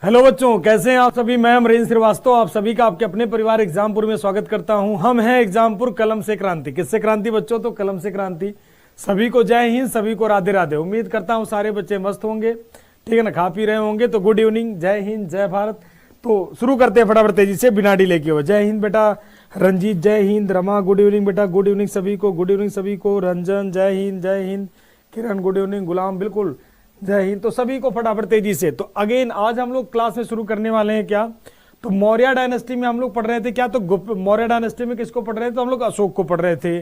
Hello बच्चों, कैसे हैं आप सभी। मैं अमरेंद्र श्रीवास्तव आप सभी का आपके अपने परिवार एग्जामपुर में स्वागत करता हूं। हम हैं एग्जामपुर कलम से क्रांति। किससे क्रांति बच्चों? तो कलम से क्रांति। सभी को जय हिंद, सभी को राधे राधे। उम्मीद करता हूं सारे बच्चे मस्त होंगे, ठीक है ना, खा पी रहे होंगे। तो गुड इवनिंग, जय हिंद, जय भारत। तो शुरू करते हैं फटाफट तेजी से, बिना डिले किए हुए। जय हिंद बेटा रंजीत, जय हिंद। रमा गुड इवनिंग बेटा, गुड इवनिंग सभी को, गुड इवनिंग सभी को। रंजन जय हिंद, जय हिंद। किरण गुड इवनिंग। गुलाम बिल्कुल जय हिंद। तो सभी को फटाफट तेजी से। तो अगेन आज हम लोग क्लास में शुरू करने वाले हैं क्या, तो मौर्य डायनेस्टी में हम लोग पढ़ रहे थे क्या, तो गुप्त। मौर्य डायनेस्टी में किसको पढ़ रहे थे? तो हम लोग अशोक को पढ़ रहे थे।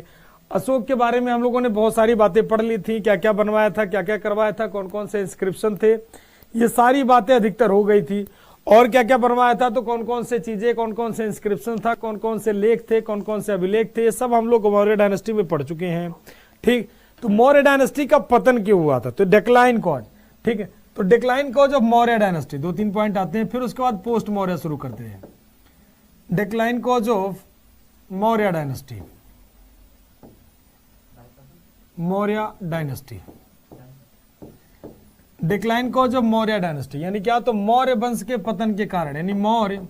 अशोक के बारे में हम लोगों ने बहुत सारी बातें पढ़ ली थी, क्या क्या बनवाया था, क्या क्या करवाया था, कौन कौन से इंस्क्रिप्शन थे, ये सारी बातें अधिकतर हो गई थी। और क्या क्या बनवाया था, तो कौन कौन से चीजें, कौन कौन से इंस्क्रिप्शन था, कौन कौन से लेख थे, कौन कौन से अभिलेख थे, ये सब हम लोग मौर्य डायनेस्टी में पढ़ चुके हैं। ठीक, तो मौर्य डायनेस्टी का पतन क्यों हुआ था, तो डिक्लाइन कॉज। ठीक है, तो decline cause of Maurya dynasty, 2-3 point आते हैं। फिर उसके बाद पोस्ट मौर्य शुरू करते हैं। Decline cause of Maurya dynasty, Maurya dynasty. Decline cause of Maurya dynasty यानी क्या, तो मौर्य वंश के पतन के कारण, यानी मौर्य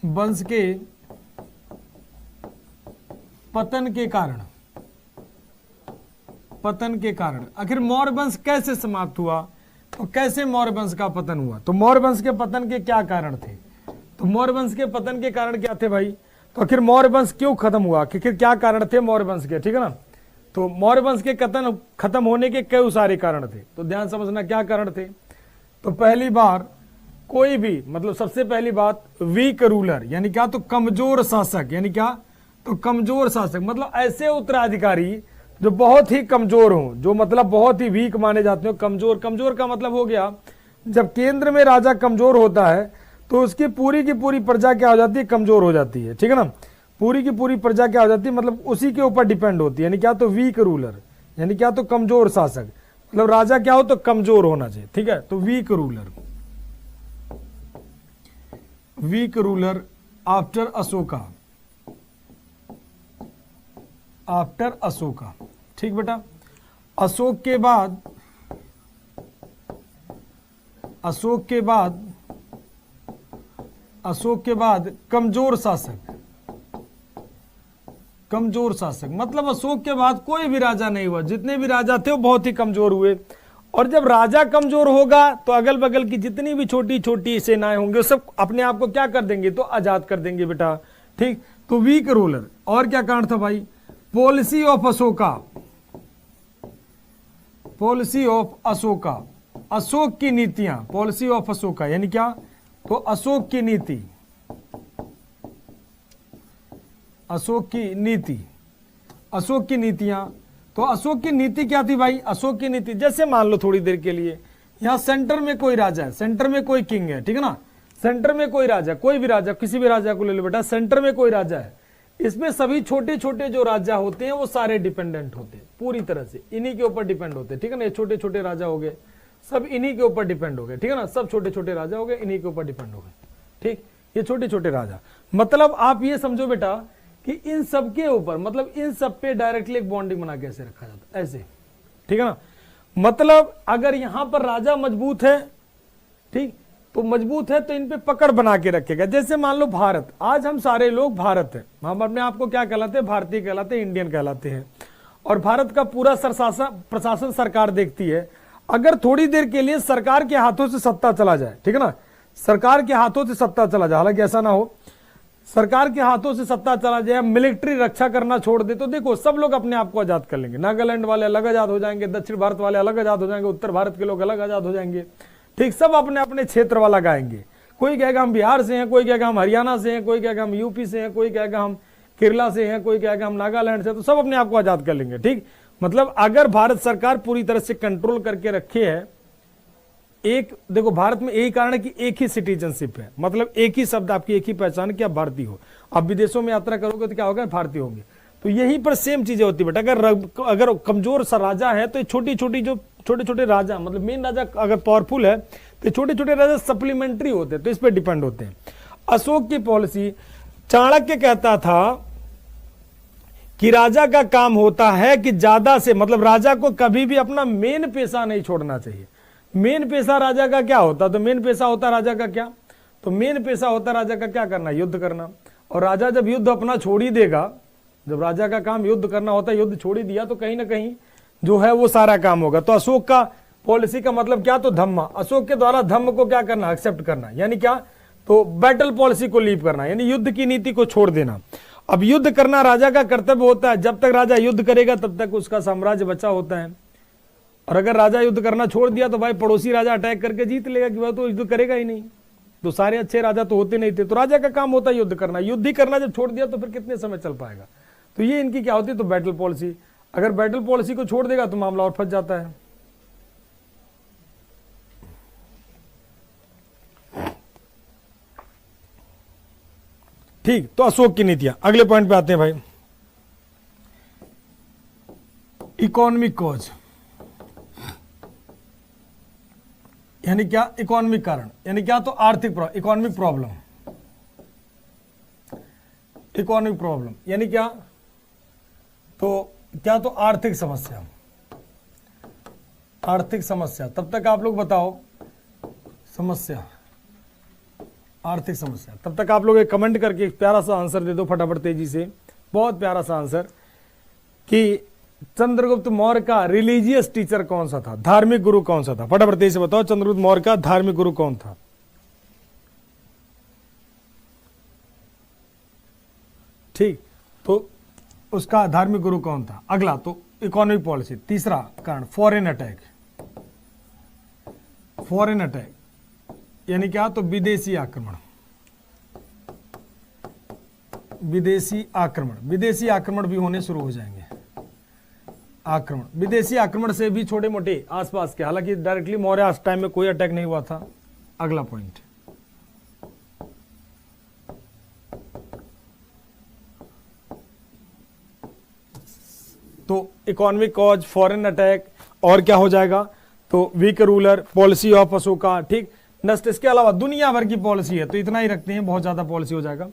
वंश के पतन के कारण, पतन के कारण। आखिर मौर्य वंश कैसे समाप्त हुआ, तो कैसे मौर्य वंश का पतन हुआ, तो मौर्य वंश के पतन के क्या कारण थे, तो मौर्य वंश के पतन के कारण क्या थे भाई, तो आखिर मौर्य वंश क्यों खत्म हुआ, आखिर क्या कारण थे मौर्य वंश के, ठीक है ना। तो मौर्य वंश के कतन खत्म होने के कई सारे कारण थे, तो ध्यान समझना क्या कारण थे। तो पहली बार कोई भी, मतलब सबसे पहली बात, वीक रूलर यानी क्या, तो कमजोर शासक, यानी क्या, तो कमजोर शासक, मतलब ऐसे उत्तराधिकारी जो बहुत ही कमजोर हो, जो मतलब बहुत ही वीक माने जाते हो। कमजोर, कमजोर का मतलब हो गया, जब केंद्र में राजा कमजोर होता है तो उसकी पूरी की पूरी प्रजा क्या हो जाती है, कमजोर हो जाती है, ठीक है ना। पूरी की पूरी प्रजा क्या हो जाती है, मतलब उसी के ऊपर डिपेंड होती है, यानी क्या, तो वीक रूलर, यानी क्या, तो कमजोर शासक, मतलब राजा क्या हो तो कमजोर होना चाहिए, ठीक है। तो weak ruler, weak ruler after Ashoka, after Ashoka, ठीक बेटा। अशोक के बाद, अशोक के बाद, अशोक के बाद कमजोर शासक, कमजोर शासक, मतलब अशोक के बाद कोई भी राजा नहीं हुआ, जितने भी राजा थे वो बहुत ही कमजोर हुए। और जब राजा कमजोर होगा तो अगल बगल की जितनी भी छोटी छोटी सेनाएं होंगी वो सब अपने आप को क्या कर देंगे, तो आजाद कर देंगे बेटा, ठीक। तो वीक रूलर। और क्या कारण था भाई, policy of Ashoka, policy of Ashoka, Ashok की नीतियां, पॉलिसी ऑफ अशोका यानी क्या, तो अशोक की नीति, अशोक की नीति, अशोक की नीतियां। तो अशोक की नीति क्या थी भाई, अशोक की नीति, जैसे मान लो थोड़ी देर के लिए यहां सेंटर में कोई राजा है, सेंटर में कोई किंग है, ठीक है ना, सेंटर में कोई राजा, कोई भी राजा, किसी भी राजा को ले लो बेटा, सेंटर में कोई राजा है, इसमें सभी छोटे छोटे जो राजा होते हैं वो सारे डिपेंडेंट होते हैं, पूरी तरह से इन्हीं के ऊपर डिपेंड होते हैं, ठीक है ना। ये छोटे छोटे राजा हो गए, सब इन्हीं के ऊपर डिपेंड हो गए, ठीक है ना, सब छोटे छोटे राजा हो गए, इन्हीं के ऊपर डिपेंड हो गए, ठीक। ये छोटे छोटे राजा, मतलब आप ये समझो बेटा कि इन सब के ऊपर, मतलब इन सब पे डायरेक्टली एक बॉन्डिंग बना के ऐसे रखा जाता है, ऐसे, ठीक है ना। मतलब अगर यहां पर राजा मजबूत है, ठीक, तो मजबूत है तो इन पे पकड़ बना के रखेगा। जैसे मान लो भारत, आज हम सारे लोग भारत है, हम अपने आप को क्या कहलाते हैं, भारतीय कहलाते हैं, इंडियन कहलाते हैं। और भारत का पूरा प्रशासन सरकार देखती है। अगर थोड़ी देर के लिए सरकार के हाथों से सत्ता चला जाए, ठीक है ना, सरकार के हाथों से सत्ता चला जाए, हालांकि ऐसा ना हो, सरकार के हाथों से सत्ता चला जाए, मिलिट्री रक्षा करना छोड़ दे, तो देखो सब लोग अपने आप को आजाद कर लेंगे। नागालैंड वाले अलग आजाद हो जाएंगे, दक्षिण भारत वाले अलग आजाद हो जाएंगे, उत्तर भारत के लोग अलग आजाद हो जाएंगे, ठीक। सब अपने अपने क्षेत्र वाला गाएंगे। कोई कहेगा हम बिहार से हैं, कोई कहेगा हम हरियाणा से हैं, कोई कहेगा हम यूपी से हैं, कोई कहेगा हम केरला से हैं, कोई कहेगा हम नागालैंड से, तो सब अपने आप को आजाद कर लेंगे, ठीक। मतलब अगर भारत सरकार पूरी तरह से कंट्रोल करके रखे है, एक देखो भारत में यही कारण है कि एक ही सिटीजनशिप है, मतलब एक ही शब्द, आपकी एक ही पहचान कि आप भारतीय हो। आप विदेशों में यात्रा करोगे तो क्या होगा, भारतीय होंगे। तो यहीं पर सेम चीजें होती बेटा। अगर कमजोर सा राजा है तो छोटी छोटी जो छोटे छोटे राजा, मतलब मेन राजा अगर पावरफुल है तो छोटे छोटे राजा सप्लीमेंट्री होते हैं, तो इस पर डिपेंड होते हैं। अशोक की पॉलिसी, चाणक्य कहता था कि राजा का काम होता है कि ज्यादा से, मतलब राजा को कभी भी अपना मेन पेशा नहीं छोड़ना चाहिए। मेन पेशा राजा का क्या होता? तो मेन पेशा होता राजा का क्या? तो मेन पेशा होता राजा का क्या करना? युद्ध करना। और राजा जब युद्ध अपना छोड़ ही देगा, जब राजा का काम युद्ध करना होता है, युद्ध छोड़ ही दिया, तो कहीं ना कहीं जो है वो सारा काम होगा। तो अशोक का पॉलिसी का मतलब क्या? तो धम्म। अशोक के द्वारा धम्म को क्या करना? एक्सेप्ट करना। यानी क्या? तो बैटल पॉलिसी को लीव करना, यानी युद्ध की नीति को छोड़ देना। अब युद्ध करना राजा का कर्तव्य होता है। जब तक राजा युद्ध करेगा तब तक उसका साम्राज्य बचा होता है। और अगर राजा युद्ध करना छोड़ दिया तो भाई पड़ोसी राजा अटैक करके जीत लेगा कि वह तो युद्ध करेगा ही नहीं। तो सारे अच्छे राजा तो होते नहीं थे, तो राजा का काम होता है युद्ध करना। युद्ध ही करना जब छोड़ दिया तो फिर कितने समय चल पाएगा? तो ये इनकी क्या होती है? तो बैटल पॉलिसी। अगर बैटल पॉलिसी को छोड़ देगा तो मामला और फंस जाता है। ठीक, तो अशोक की नीतियां। अगले पॉइंट पे आते हैं भाई, इकोनॉमिक कॉज, यानी क्या? इकोनॉमिक कारण, यानी क्या? तो आर्थिक इकोनॉमिक प्रॉब्लम। इकोनॉमिक प्रॉब्लम यानी क्या? तो क्या? तो आर्थिक समस्या। आर्थिक समस्या। तब तक आप लोग बताओ समस्या, आर्थिक समस्या। तब तक आप लोग एक कमेंट करके एक प्यारा सा आंसर दे दो फटाफट तेजी से, बहुत प्यारा सा आंसर, कि चंद्रगुप्त मौर्य का रिलीजियस टीचर कौन सा था? धार्मिक गुरु कौन सा था? फटाफट तेजी से बताओ, चंद्रगुप्त मौर्य का धार्मिक गुरु कौन था? ठीक, तो उसका धार्मिक गुरु कौन था? अगला तो इकोनॉमिक पॉलिसी। तीसरा कारण फॉरेन अटैक। फॉरेन अटैक यानी क्या? तो विदेशी आक्रमण। विदेशी आक्रमण, विदेशी आक्रमण भी होने शुरू हो जाएंगे। आक्रमण, विदेशी आक्रमण से भी छोटे मोटे आसपास के, हालांकि डायरेक्टली मौर्य टाइम में कोई अटैक नहीं हुआ था। अगला पॉइंट, तो इकोनॉमिक कॉज, फॉरेन अटैक, और क्या हो जाएगा? तो weak ruler, policy of Ashoka. ठीक, नेक्स्ट इसके अलावा दुनिया भर की पॉलिसी है, तो इतना ही रखते हैं, बहुत ज्यादा पॉलिसी हो जाएगा।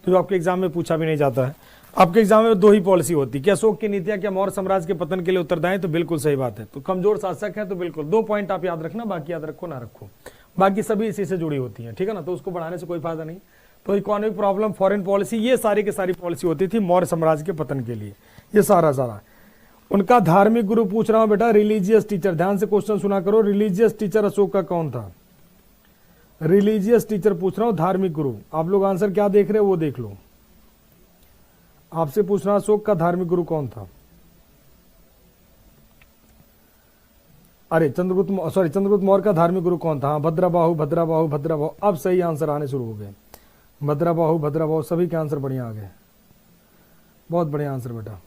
तो आपके एग्जाम में पूछा भी नहीं जाता है। आपके एग्जाम में दो ही पॉलिसी होती है कि अशोक की नीतियां क्या मौर्य साम्राज्य के पतन के लिए उत्तरदायी? तो बिल्कुल सही बात है। तो कमजोर शासक है, तो बिल्कुल 2 पॉइंट आप याद रखना, बाकी याद रखो ना रखो, बाकी सभी इसी से जुड़ी होती है, ठीक है ना। तो उसको बढ़ाने से कोई फायदा नहीं। तो इकोनॉमिक प्रॉब्लम, फॉरेन पॉलिसी, ये सारी की सारी पॉलिसी होती थी मौर्य साम्राज्य के पतन के लिए, ये सारा। उनका धार्मिक गुरु पूछ रहा हूं बेटा, रिलीजियस टीचर, ध्यान से क्वेश्चन सुना करो। रिलीजियस टीचर अशोक का कौन था? रिलीजियस टीचर पूछ रहा हूं, धार्मिक गुरु। आप लोग आंसर क्या देख रहे हो वो देख लो। आपसे पूछ रहा, अशोक का धार्मिक गुरु कौन था? अरे चंद्रगुप्त मौर्य का धार्मिक गुरु कौन था? हाँ, भद्रबाहु। अब सही आंसर आने शुरू हो गए। भद्रबाहु, सभी के आंसर बढ़िया आ गए, बहुत बढ़िया आंसर बेटा।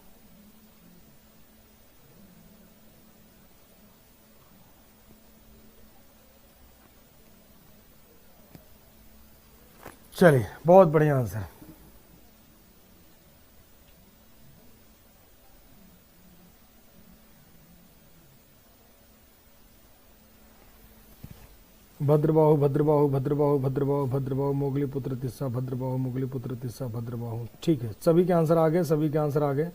चलिए, बहुत बढ़िया आंसर। भद्रबाहु, मोगलीपुत्र तिस्सा, भद्रबाहु। ठीक है, सभी के आंसर आ गए,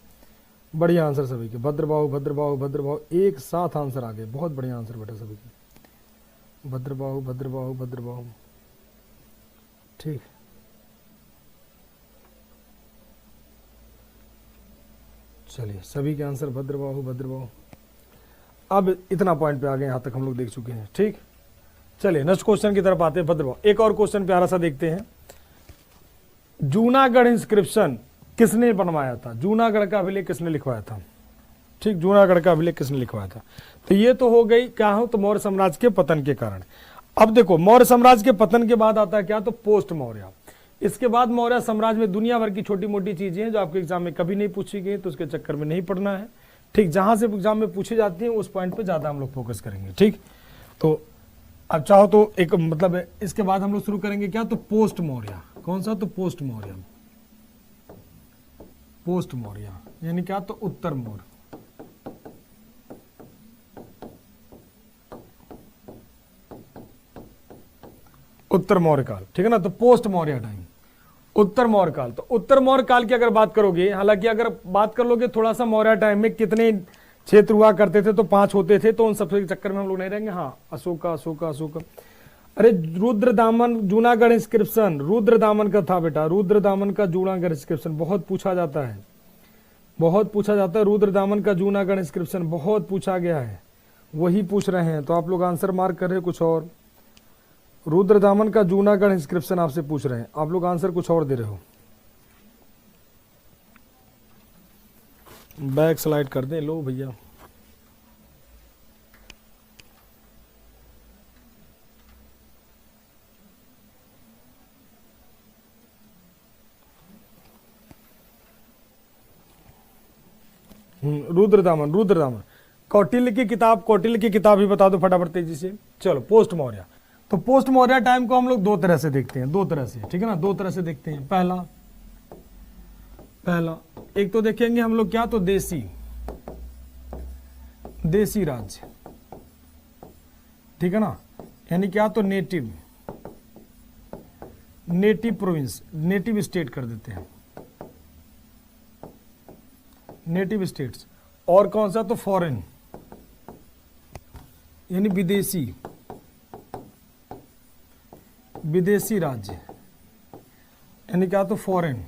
बढ़िया आंसर सभी के। भद्रबाहु, एक साथ आंसर आ गए, बहुत बढ़िया आंसर बेटा सभी के। भद्रबाहु। ठीक, चलिए, सभी के आंसर भद्रबाहु। अब इतना पॉइंट पे आ गए, यहां तक हम लोग देख चुके हैं। ठीक, चलिए नेक्स्ट क्वेश्चन की तरफ आते हैं। भद्रबाहु, एक और क्वेश्चन प्यारा सा देखते हैं। जूनागढ़ इंस्क्रिप्शन किसने बनवाया था? जूनागढ़ का अभिलेख किसने लिखवाया था? ठीक, जूनागढ़ का अभिलेख किसने लिखवाया था? तो ये तो हो गई क्या हो, तो मौर्य साम्राज्य के पतन के कारण। अब देखो, मौर्य साम्राज्य के पतन के बाद आता है क्या? तो पोस्ट मौर्य। इसके बाद मौर्य साम्राज्य में दुनिया भर की छोटी मोटी चीजें हैं जो आपके एग्जाम में कभी नहीं पूछी गई, तो उसके चक्कर में नहीं पढ़ना है। ठीक, जहां से एग्जाम में पूछी जाती है उस पॉइंट पे ज्यादा हम लोग फोकस करेंगे। ठीक, तो अब चाहो तो एक मतलब इसके बाद हम लोग शुरू करेंगे क्या? तो पोस्ट मौर्य। कौन सा? तो पोस्ट मौर्य यानी क्या? तो उत्तर मौर्य। उत्तर मौर्य काल, ठीक है ना। तो पोस्ट मौर्य टाइम, उत्तर मौर्य काल। तो उत्तर मौर्य काल की अगर बात करोगे, हालांकि अगर बात कर लोगे थोड़ा सा मौर्य टाइम में क्षेत्र हुआ करते थे तो 5 होते थे, तो उन सबके चक्कर में हम लोग नहीं रहेंगे। हाँ, अशोका अशोका अशोका। अरे रुद्रदामन जूनागढ़ इंस्क्रिप्शन, रुद्रदामन का था बेटा, रुद्रदामन का जूनागढ़ इंस्क्रिप्शन बहुत पूछा जाता है, बहुत पूछा जाता है। रुद्रदामन का जूनागढ़ इंस्क्रिप्शन बहुत पूछा गया है, वही पूछ रहे हैं। तो आप लोग आंसर मार्क कर रहे हैं कुछ और। रुद्रदामन का जूनागढ़ इंस्क्रिप्शन आपसे पूछ रहे हैं, आप लोग आंसर कुछ और दे रहे हो। बैक स्लाइड कर दें, लो भैया। रुद्रदामन, रुद्रदामन। कौटिल्य की किताब भी बता दो फटाफट तेजी से। चलो, पोस्ट मौर्य। तो पोस्ट मौर्य टाइम को हम लोग 2 तरह से देखते हैं, 2 तरह से, ठीक है ना, 2 तरह से देखते हैं। पहला एक तो देखेंगे हम लोग क्या, तो देसी राज्य, ठीक है ना, यानी क्या, तो नेटिव प्रोविंस, नेटिव स्टेट कर देते हैं, नेटिव स्टेट्स। और कौन सा, तो फॉरेन, यानी विदेशी राज्य, यानी क्या, तो फॉरेन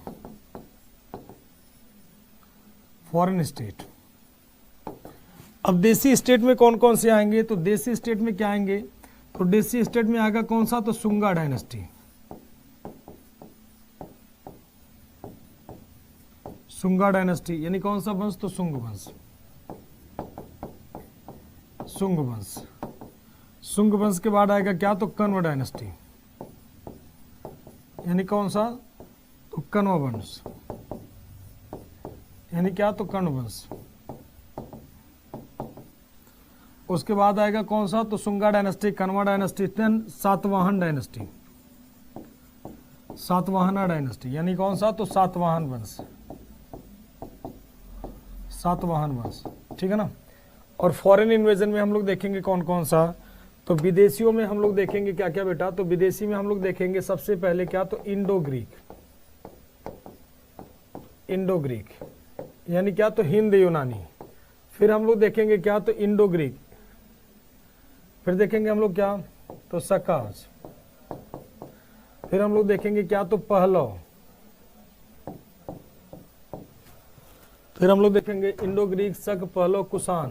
स्टेट। अब देसी स्टेट में कौन कौन से आएंगे, तो देसी स्टेट में क्या आएंगे, तो देसी स्टेट में आएगा कौन सा, तो सुंगा डायनेस्टी, सुंगा डायनेस्टी, यानी कौन सा वंश, तो सुंग वंश, सुंग वंश के बाद आएगा क्या, तो कण्व डायनेस्टी, यानी कौन सा, तो कण्व वंश, यानी क्या, तो कण्व वंश। उसके बाद आएगा कौन सा, तो Sunga dynasty, Kanva dynasty, then Satavahana dynasty, Satavahana dynasty, यानी कौन सा, तो सातवाहन वंश, सातवाहन वंश, ठीक है ना। और फॉरेन इन्वेजन में हम लोग देखेंगे कौन कौन सा, तो विदेशियों में हम लोग देखेंगे क्या क्या बेटा, तो विदेशी में हम लोग देखेंगे सबसे पहले क्या, तो इंडो ग्रीक, यानी क्या, तो हिंद यूनानी। फिर हम लोग देखेंगे क्या, तो इंडो ग्रीक। फिर देखेंगे हम लोग क्या, तो सकाज। फिर हम लोग देखेंगे क्या, तो पहलव। फिर हम लोग देखेंगे इंडो ग्रीक, शक, पहलव, कुषाण।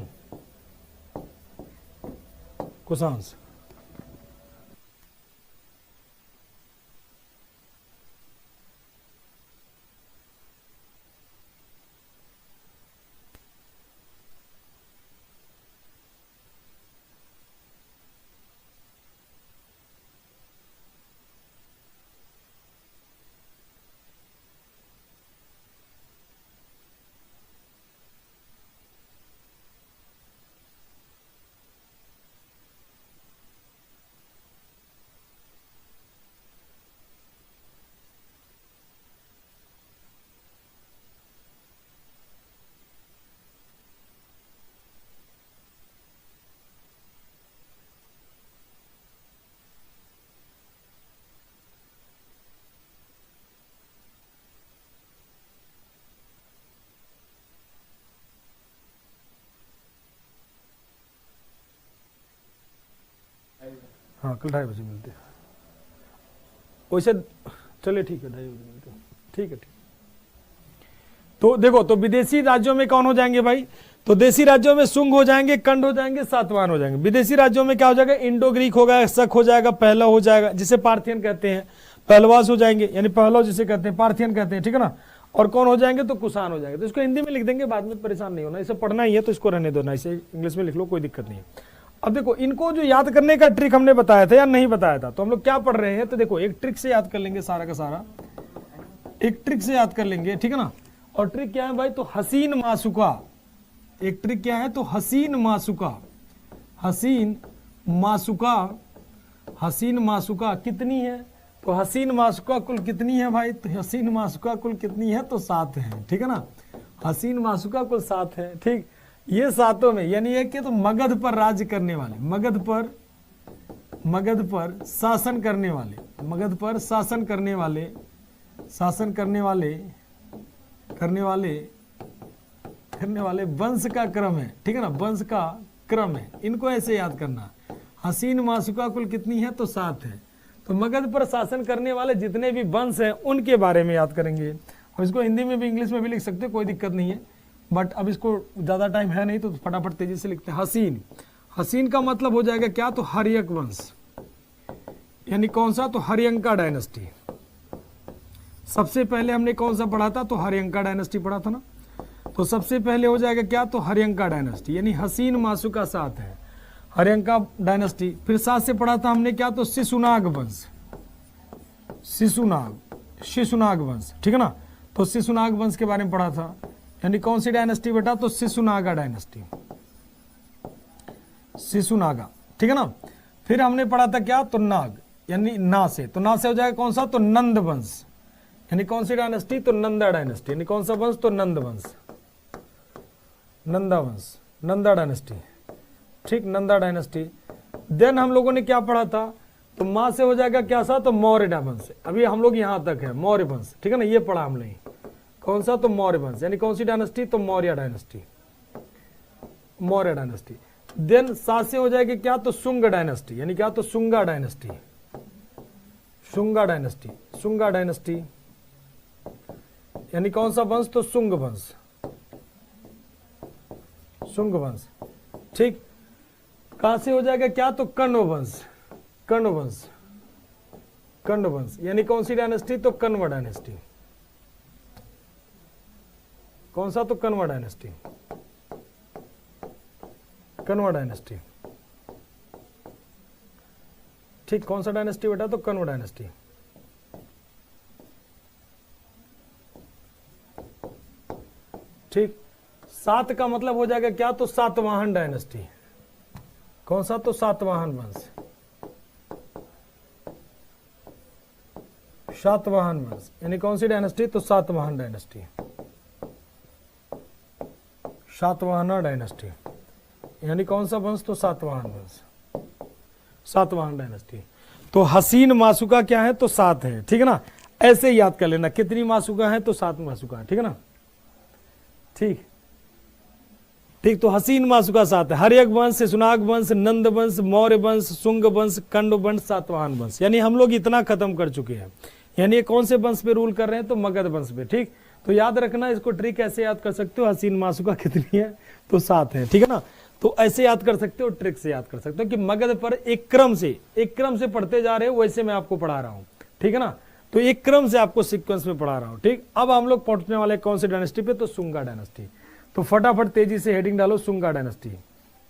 हाँ, कल 2:30 बजे मिलते हैं वैसे। चलिए ठीक है, 2:30 बजे मिलते हैं, ठीक है, ठीक। तो देखो, तो विदेशी राज्यों में कौन हो जाएंगे भाई, तो देसी राज्यों में सुंग हो जाएंगे, कंड हो जाएंगे, सातवाहन हो जाएंगे। विदेशी राज्यों में क्या हो जाएगा, इंडो ग्रीक होगा, शक हो जाएगा, पहलव हो जाएगा, जिसे पार्थियन कहते हैं, पहलवास हो जाएंगे, यानी पहलव जिसे कहते हैं, पार्थियन कहते हैं, ठीक है ना। और कौन हो जाएंगे, तो कुषाण हो जाएंगे। तो इसको हिंदी में लिख देंगे, बाद में परेशान नहीं होना, इसे पढ़ना ही है तो इसको रहने दो ना, इसे इंग्लिश में लिख लो, कोई दिक्कत नहीं है। अब देखो, इनको जो याद करने का ट्रिक हमने बताया था या नहीं बताया था, तो हम लोग क्या पढ़ रहे हैं, तो देखो एक ट्रिक से याद कर लेंगे सारा का सारा, एक ट्रिक से याद कर लेंगे, ठीक है ना। और ट्रिक क्या है भाई, तो हसीन मासुका। एक ट्रिक क्या है, तो हसीन मासुका, हसीन मासुका कितनी है, तो हसीन मासुका कुल कितनी है भाई, तो हसीन मासुका कुल कितनी है, तो 7 है, ठीक है ना। हसीन मासुका कुल 7 है, ठीक। ये 7 में यानी है कि तो मगध पर राज्य करने वाले, मगध पर शासन करने वाले, मगध पर शासन करने वाले करने वाले वंश का क्रम है, ठीक है ना, वंश का क्रम है, इनको ऐसे याद करना। हसीन मासिका कुल कितनी है, तो 7 है। तो मगध पर शासन करने वाले जितने भी वंश हैं उनके बारे में याद करेंगे। अब इसको हिंदी में भी इंग्लिश में भी लिख सकते हो, कोई दिक्कत नहीं है, बट अब इसको ज़्यादा टाइम है नहीं तो फटाफट तेजी से लिखते हैं। हसीन, हसीन का मतलब हो जाएगा क्या, तो हर्यक वंश, यानी कौन सा, तो हर्यंका डायनेस्टी। सबसे पहले हमने कौन सा पढ़ा था, तो हर्यंका डायनेस्टी पढ़ा था ना, तो सबसे पहले हो जाएगा क्या, तो हर्यंका डायनेस्टी, यानी हसीन मासुका 7 है, हर्यंका डायनेस्टी। फिर 7 से पढ़ा था हमने क्या, तो शिशुनाग वंश, शिशुनाग वंश, ठीक है ना, तो शिशुनाग वंश के बारे में पढ़ा था, यानी कौन सी डायनेस्टी बेटा, तो शिशुनागा डायनेस्टी, शिशुनागा, ठीक है ना। फिर हमने पढ़ा था क्या, तो नाग, यानी ना से, तो ना से हो जाएगा कौन सा, तो नंद वंश, यानी कौन सी डायनेस्टी, तो नंदा डायनेस्टी, यानी कौन सा वंश, तो नंद वंश, नंदा वंश, नंदा डायनेस्टी, ठीक, नंदा डायनेस्टी। देन हम लोगों ने क्या पढ़ा था, तो माँ से हो जाएगा क्या सा, तो मौर्य वंश, अभी हम लोग यहाँ तक है मौर्य वंश, ठीक है ना, ये पढ़ा हमने, कौन सा, तो मौर्य वंश, यानी कौन सी डायनेस्टी, तो Maurya dynasty, Maurya dynasty. Then 7 से हो जाएगी क्या, तो शुंग डायनेस्टी, यानी क्या, तो Shunga dynasty, Shunga dynasty, Shunga dynasty, यानी कौन सा वंश, तो शुंग वंश, शुंग वंश, ठीक। कहां से हो जाएगा क्या, तो कण्व वंश, कण्व वंश, कण्व वंश, यानी कौन सी डायनेस्टी, तो कण्व डायनेस्टी, कौन सा, तो कण्व डायनेस्टी, कण्व डायनेस्टी, ठीक, कौन सा डायनेस्टी बेटा, तो कण्व डायनेस्टी। ठीक, 7 का मतलब हो जाएगा क्या, तो सातवाहन डायनेस्टी, कौन सा, तो सातवाहन वंश, सातवाहन वंश, यानी कौन सी डायनेस्टी, तो सातवाहन डायनेस्टी, सातवाहन डायनेस्टी, यानी कौन सा वंश, तो सातवाहन वंश, सातवाहन डायनेस्टी। तो हसीन मासुका क्या है, तो 7 है, ठीक है ना, ऐसे याद कर लेना, कितनी मासुका है, तो 7 मासुका है, ठीक है ना, ठीक, ठीक। तो हसीन मासुका 7 है, हर्यक वंश, शिशुनाग वंश, नंद वंश, मौर्य वंश, शुंग वंश, कण्व वंश, सातवाहन वंश, यानी हम लोग इतना खत्म कर चुके हैं। यानी ये कौन से वंश पे रूल कर रहे हैं, तो मगध वंश पे, ठीक। तो याद रखना, इसको ट्रिक ऐसे याद कर सकते हो, हसीन मासुका कितनी है, तो 7 है, ठीक है ना। तो ऐसे याद कर सकते हो, ट्रिक से याद कर सकते हो कि मगध पर एक क्रम से पढ़ते जा रहे हो, वैसे मैं आपको पढ़ा रहा हूं, ठीक है ना। तो एक क्रम से आपको सीक्वेंस में पढ़ा रहा हूं, ठीक। अब हम लोग पहुंचने वाले कौन सी डायनेस्टी पे, तो शुंगा डायनेस्टी। तो फटाफट तेजी से हेडिंग डालो, शुंगा डायनेस्टी,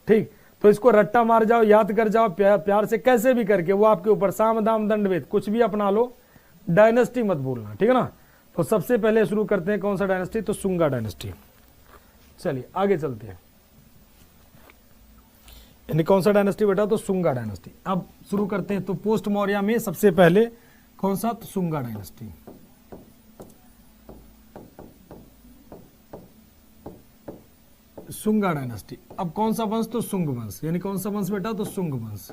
ठीक। तो इसको रट्टा मार जाओ, याद कर जाओ, प्यार से कैसे भी करके, वो आपके ऊपर, साम दाम दंड भेद कुछ भी अपना लो, डायनेस्टी मत भूलना, ठीक है ना। तो सबसे पहले शुरू करते हैं कौन सा डायनेस्टी, तो शुंगा डायनेस्टी। चलिए आगे चलते हैं, यानी कौन सा डायनेस्टी बेटा, तो शुंगा डायनेस्टी। अब शुरू करते हैं, तो पोस्ट मौर्य में सबसे पहले कौन सा, तो शुंगा डायनेस्टी, शुंगा डायनेस्टी। अब कौन सा वंश, तो शुंग वंश, यानी कौन सा वंश बेटा, तो शुंग वंश,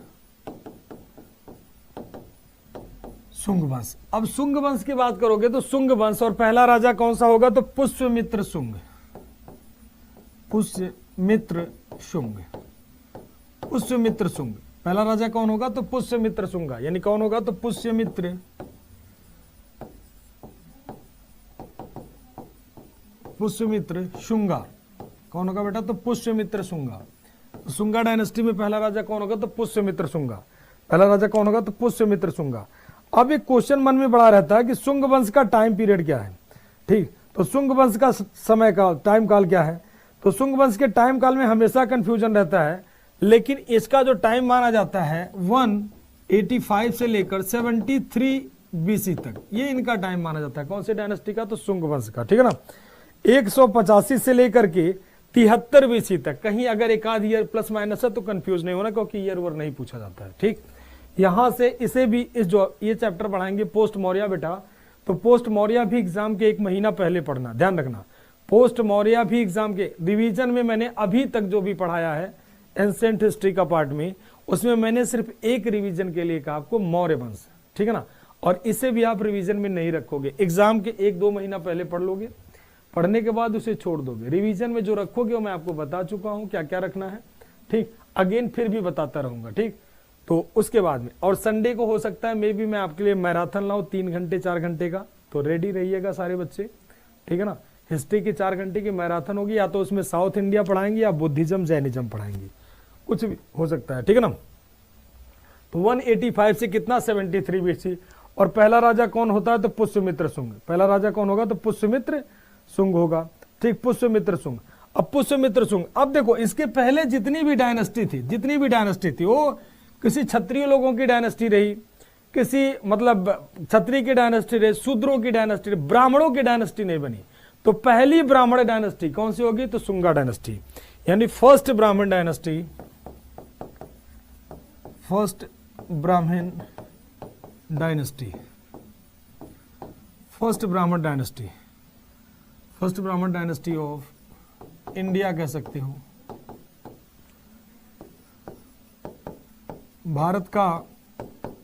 शुंग वंश। अब शुंग वंश की बात करोगे तो शुंग वंश, और पहला राजा कौन सा होगा, तो पुष्यमित्र शुंग, पुष्यमित्र शुंग, पुष्यमित्र शुंग। पहला राजा कौन होगा, तो पुष्यमित्र शुंगा, यानी कौन होगा, तो पुष्यमित्र, पुष्यमित्र शुंगा, कौन होगा बेटा, तो पुष्यमित्र शुंगा। शुंगा डायनेस्टी में पहला राजा कौन होगा, तो पुष्यमित्र शुंगा, पहला राजा कौन होगा, तो पुष्यमित्र शुंगा। अब एक क्वेश्चन मन में बड़ा रहता है कि शुंग वंश का टाइम पीरियड क्या है, ठीक। तो शुंग वंश का समय का टाइम काल क्या है, तो शुंग वंश के टाइम काल में हमेशा कंफ्यूजन रहता है, लेकिन इसका जो टाइम माना जाता है 185 से लेकर 73 BC तक, ये इनका टाइम माना जाता है, कौन सी डायनेस्टी का, तो शुंग वंश का, ठीक है ना। 185 से लेकर के 73 BC तक, कहीं अगर एक आध ईयर प्लस माइनस है तो कंफ्यूज नहीं होना, क्योंकि ईयर वर नहीं पूछा जाता है, ठीक। यहां से इसे भी, इस जो ये चैप्टर पढ़ाएंगे पोस्ट मौर्य बेटा, तो पोस्ट मौर्य भी एग्जाम के 1 महीना पहले पढ़ना, ध्यान रखना। पोस्ट मौर्य भी एग्जाम के रिवीजन में मैंने अभी तक जो भी पढ़ाया है एंसेंट हिस्ट्री का पार्ट में, उसमें मैंने सिर्फ एक रिवीजन के लिए कहा आपको, मौर्य वंश, ठीक है ना। और इसे भी आप रिवीजन में नहीं रखोगे, एग्जाम के 1-2 महीना पहले पढ़ लोगे, पढ़ने के बाद उसे छोड़ दोगे। रिवीजन में जो रखोगे वो मैं आपको बता चुका हूं क्या क्या रखना है, ठीक। अगेन फिर भी बताता रहूंगा, ठीक। तो उसके बाद में, और संडे को हो सकता है मे भी मैं आपके लिए मैराथन लाऊं 3 घंटे 4 घंटे का, तो रेडी रहिएगा सारे बच्चे, ठीक है ना। हिस्ट्री की 4 घंटे की मैराथन होगी, या तो उसमें साउथ इंडिया पढ़ाएंगे या बुद्धिज्म जैनिज्म पढ़ाएंगे, कुछ भी हो सकता है, ठीक है ना। तो 185 से कितना 73 BC। और पहला राजा कौन होता है, तो पुष्यमित्र शुंग। पहला राजा कौन होगा, तो पुष्यमित्र शुंग होगा, ठीक, पुष्यमित्र शुंग। अब पुष्यमित्र शुंग, अब देखो इसके पहले जितनी भी डायनेस्टी थी वो किसी क्षत्रिय लोगों की डायनेस्टी रही, किसी मतलब क्षत्रिय की डायनेस्टी रही, शूद्रों की डायनेस्टी रही, ब्राह्मणों की डायनेस्टी नहीं बनी। तो पहली ब्राह्मण डायनेस्टी कौन सी होगी, तो शुंगा डायनेस्टी, यानी फर्स्ट ब्राह्मण डायनेस्टी, फर्स्ट ब्राह्मण डायनेस्टी, फर्स्ट ब्राह्मण डायनेस्टी, फर्स्ट ब्राह्मण डायनेस्टी ऑफ इंडिया कह सकते हो। भारत का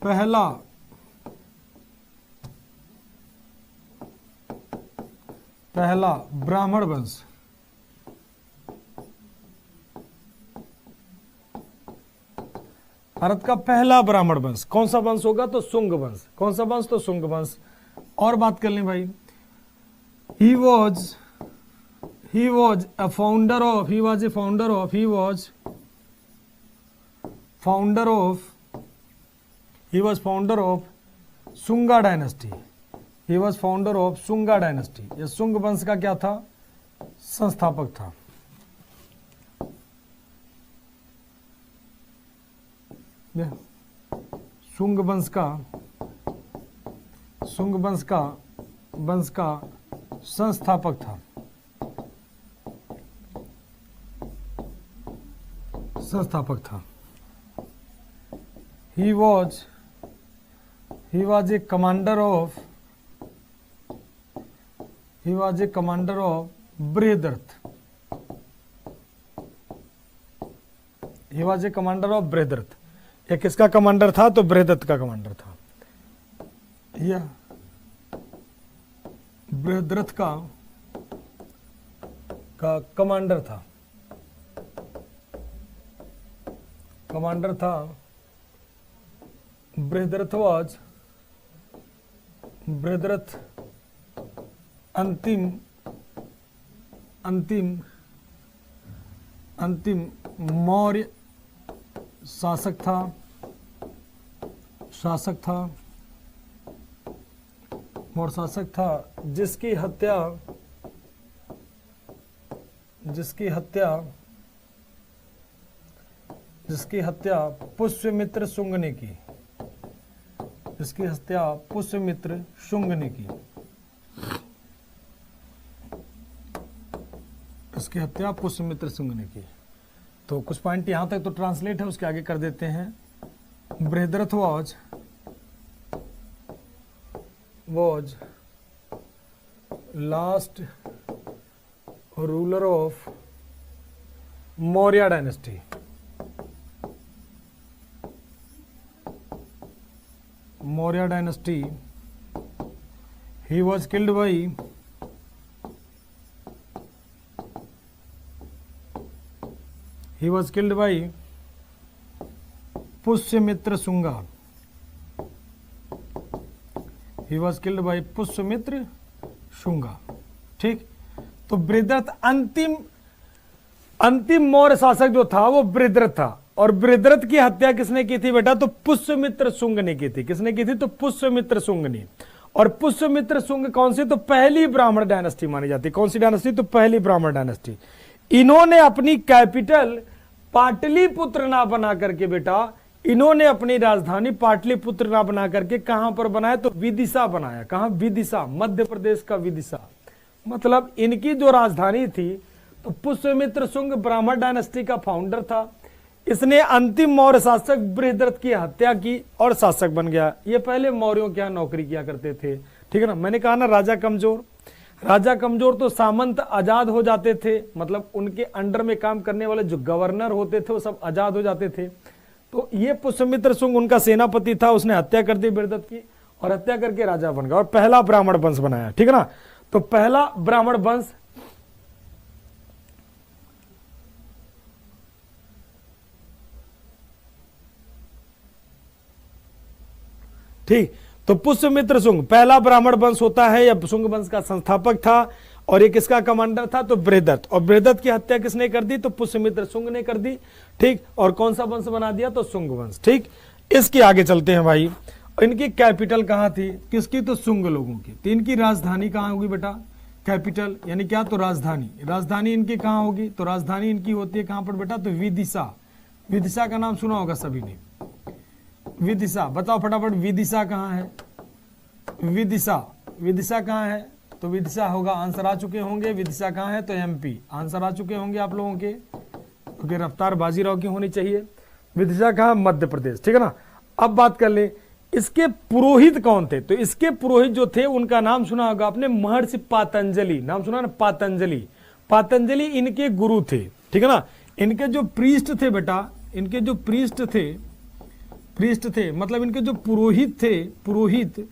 पहला ब्राह्मण वंश, भारत का पहला ब्राह्मण वंश कौन सा वंश होगा, तो शुंग वंश। कौन सा वंश, तो शुंग वंश। और बात कर लें भाई, he was a founder of Shunga dynasty. He was founder of Shunga dynasty. यह शुंग वंश का क्या था, संस्थापक था। शुंग वंश का संस्थापक था, He was a commander of Brihadratha. He was a commander of Brihadratha. ये किसका कमांडर था, तो बृहद्रथ का कमांडर था। यह बृहद्रथ का कमांडर था, बृहद्रथ अंतिम मौर्य शासक था, जिसकी हत्या पुष्यमित्र शुंग ने की, तो कुछ पॉइंट यहां तक तो ट्रांसलेट है, उसके आगे कर देते हैं। Brihadratha was last ruler of Maurya dynasty. He was killed by Pushyamitra Shunga. He was killed by Pushyamitra Shunga, ठीक। तो बृहद्रथ अंतिम मौर्य शासक जो था वो बृहद्रथ था, और बृहद्रथ की हत्या किसने की थी बेटा, तो पुष्यमित्र शुंग ने की थी। किसने की थी, तो पुष्यमित्र शुंग ने। और पुष्यमित्र शुंग कौन सी, तो पहली ब्राह्मण डायनेस्टी मानी जाती है। कौन सी डायनेस्टी, तो पहली ब्राह्मण डायनेस्टी। इन्होंने अपनी कैपिटल पाटलिपुत्र ना बना करके बेटा, इन्होंने अपनी राजधानी पाटलिपुत्र ना बना करके कहां पर बनाया, तो विदिशा बनाया। कहां, विदिशा, मध्य प्रदेश का विदिशा। मतलब इनकी जो राजधानी थी, तो पुष्यमित्र शुंग ब्राह्मण डायनेस्टी का फाउंडर था। इसने अंतिम मौर्य शासक बृहद्रथ की हत्या की और शासक बन गया। ये पहले मौर्यों के यहाँ नौकरी किया करते थे, ठीक है ना। मैंने कहा ना राजा कमजोर तो सामंत आजाद हो जाते थे, मतलब उनके अंडर में काम करने वाले जो गवर्नर होते थे वो सब आजाद हो जाते थे। तो ये पुष्यमित्र शुंग उनका सेनापति था, उसने हत्या कर दी बृहद्रथ की, और हत्या करके राजा बन गया और पहला ब्राह्मण वंश बनाया, ठीक है ना। तो पहला ब्राह्मण वंश ठीक। तो पुष्यमित्र शुंग पहला ब्राह्मण वंश होता है या शुंग वंश का संस्थापक था, और ये किसका कमांडर था, तो बृहदत्त। और बृहदत्त की हत्या किसने कर दी, तो पुष्यमित्र शुंग ने कर दी। ठीक, और कौन सा वंश बना दिया, तो शुंग वंश। ठीक, इसके आगे चलते हैं भाई। इनकी कैपिटल कहाँ थी, किसकी, तो शुंग लोगों की। तो इनकी राजधानी कहाँ होगी बेटा, कैपिटल यानी क्या, तो राजधानी। राजधानी इनकी कहाँ होगी, तो राजधानी इनकी होती है कहाँ पर बेटा, तो विदिशा। विदिशा का नाम सुना होगा सभी ने, विदिशा। बताओ फटाफट, विदिशा कहाँ है, विदिशा, विदिशा कहाँ है, तो विदिशा होगा, आंसर आ चुके होंगे। विदिशा कहाँ है, तो एमपी, आंसर आ चुके होंगे आप लोगों के, क्योंकि रफ्तार बाजीराव की होनी चाहिए। विदिशा कहाँ, मध्य प्रदेश। ठीक है ना। अब बात कर ले इसके पुरोहित कौन थे, तो इसके पुरोहित जो थे उनका नाम सुना होगा आपने, महर्षि पातंजलि। नाम सुना ना, पातंजलि। पातंजलि इनके गुरु थे। ठीक है ना। इनके जो प्रीस्ट थे बेटा, इनके जो प्रीस्ट थे मतलब इनके जो पुरोहित थे, पुरोहित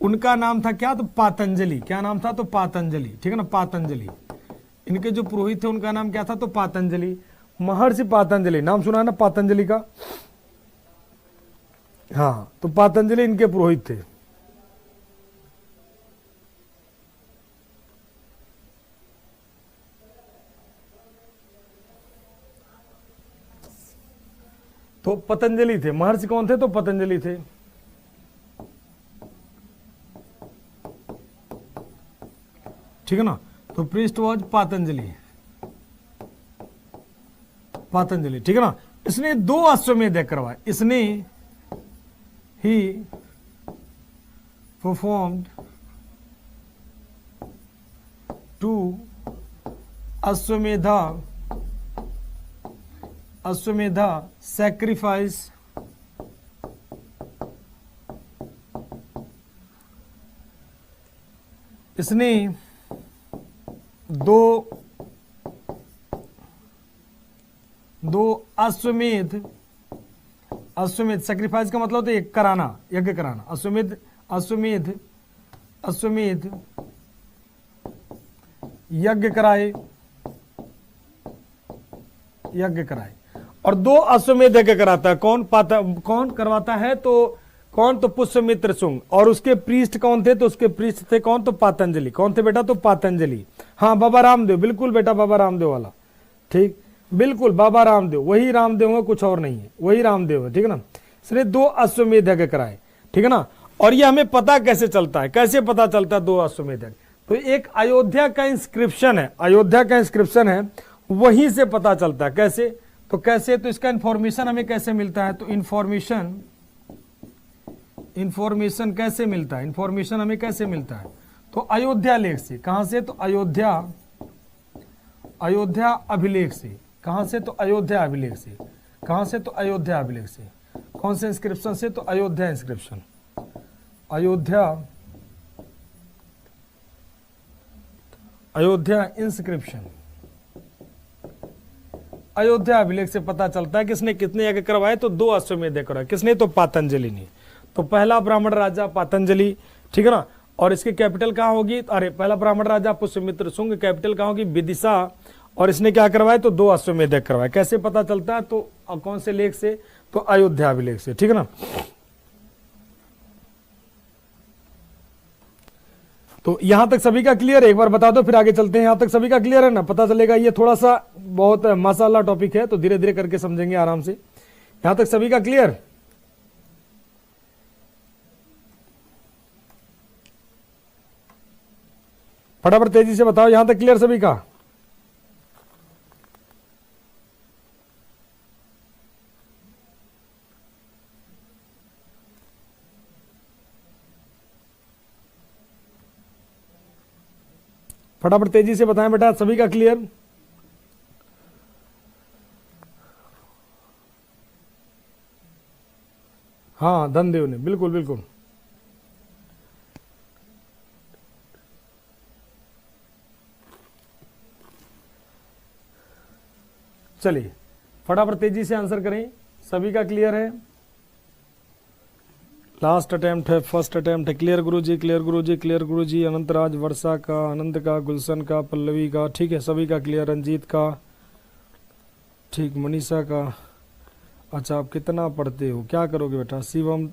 उनका नाम था क्या, तो पातंजलि। क्या नाम था, तो पातंजलि। ठीक है ना, पातंजलि। इनके जो पुरोहित थे उनका नाम क्या था, तो पातंजलि, महर्षि पातंजलि। नाम सुना है ना पातंजलि का, हाँ। तो पातंजलि इनके पुरोहित थे। तो पतंजलि थे, महर्षि कौन थे, तो पतंजलि थे। ठीक है ना। तो प्रीस्ट वॉज पातंजलि, पातंजलि। ठीक है ना। इसने 2 अश्वमेध करवाए, इसने ही परफॉर्म्ड 2 अश्वमेधा सैक्रिफाइस इसने 2 अश्वमेध, अश्वमेध सैक्रिफाइस का मतलब तो एक कराना, यज्ञ कराना। अश्वमेध यज्ञ कराए, और 2 अश्वमेध यज्ञ कराता है कौन, कौन करवाता है, तो कौन, तो पुष्यमित्र शुंग। और उसके प्रीस्ट कौन थे, तो उसके प्रीस्ट थे कौन, तो पातंजलि। कौन थे बेटा, तो पातंजलि। हाँ, बाबा रामदेव, बिल्कुल बेटा, बाबा रामदेव वाला। ठीक, बिल्कुल बाबा रामदेव, वही रामदेव है, कुछ और नहीं है, वही रामदेव है। ठीक है ना। इसलिए 2 अश्वमेध यज्ञ कराए। ठीक है ना। और ये हमें पता कैसे चलता है, कैसे पता चलता है 2 अश्वमेध यज्ञ, तो एक अयोध्या का इंस्क्रिप्शन है, अयोध्या का इंस्क्रिप्शन है, वहीं से पता चलता है। कैसे, तो कैसे, तो इसका इंफॉर्मेशन हमें कैसे मिलता है, तो इंफॉर्मेशन कैसे मिलता है, इंफॉर्मेशन हमें कैसे मिलता है, तो अयोध्या लेख से। कहां से, तो अयोध्या अभिलेख से। कहां से, तो अयोध्या अभिलेख से। कहां से, तो अयोध्या अभिलेख से। कौन से इंस्क्रिप्शन से, तो अयोध्या इंस्क्रिप्शन, अयोध्या इंस्क्रिप्शन, अयोध्या अभिलेख से पता चलता है किसने कितने यज्ञ करवाए, तो 2 अश्वमेध करवाए। किसने, तो पातंजलि ने। तो पहला ब्राह्मण राजा पातंजलि। ठीक है ना। और इसकी कैपिटल कहाँ होगी, अरे पहला ब्राह्मण राजा पुष्यमित्र शुंग, कैपिटल कहाँ होगी, विदिशा। और इसने क्या करवाया, तो 2 अश्वमेध यज्ञ करवाए। कैसे पता चलता है, तो कौन से लेख से, तो अयोध्या अभिलेख से। ठीक है ना। तो यहां तक सभी का क्लियर है, एक बार बता दो फिर आगे चलते हैं। यहां तक सभी का क्लियर है ना, पता चलेगा। ये थोड़ा सा बहुत माशाल्लाह टॉपिक है, तो धीरे धीरे करके समझेंगे आराम से। यहां तक सभी का क्लियर, फटाफट तेजी से बताओ, यहां तक क्लियर सभी का। फटाफट तेजी से बताएं बेटा, सभी का क्लियर। हाँ, धनदेव ने, बिल्कुल बिल्कुल। चलिए फटाफट तेजी से आंसर करें, सभी का क्लियर है। लास्ट अटेम्प्ट है, फर्स्ट अटेम्प्ट है। क्लियर गुरुजी, क्लियर गुरुजी, क्लियर गुरुजी। अनंतराज, वर्षा का, आनंद का, गुलशन का, पल्लवी का, ठीक है सभी का क्लियर। रंजीत का, ठीक, मनीषा का। अच्छा, आप कितना पढ़ते हो, क्या करोगे बेटा। शिवम,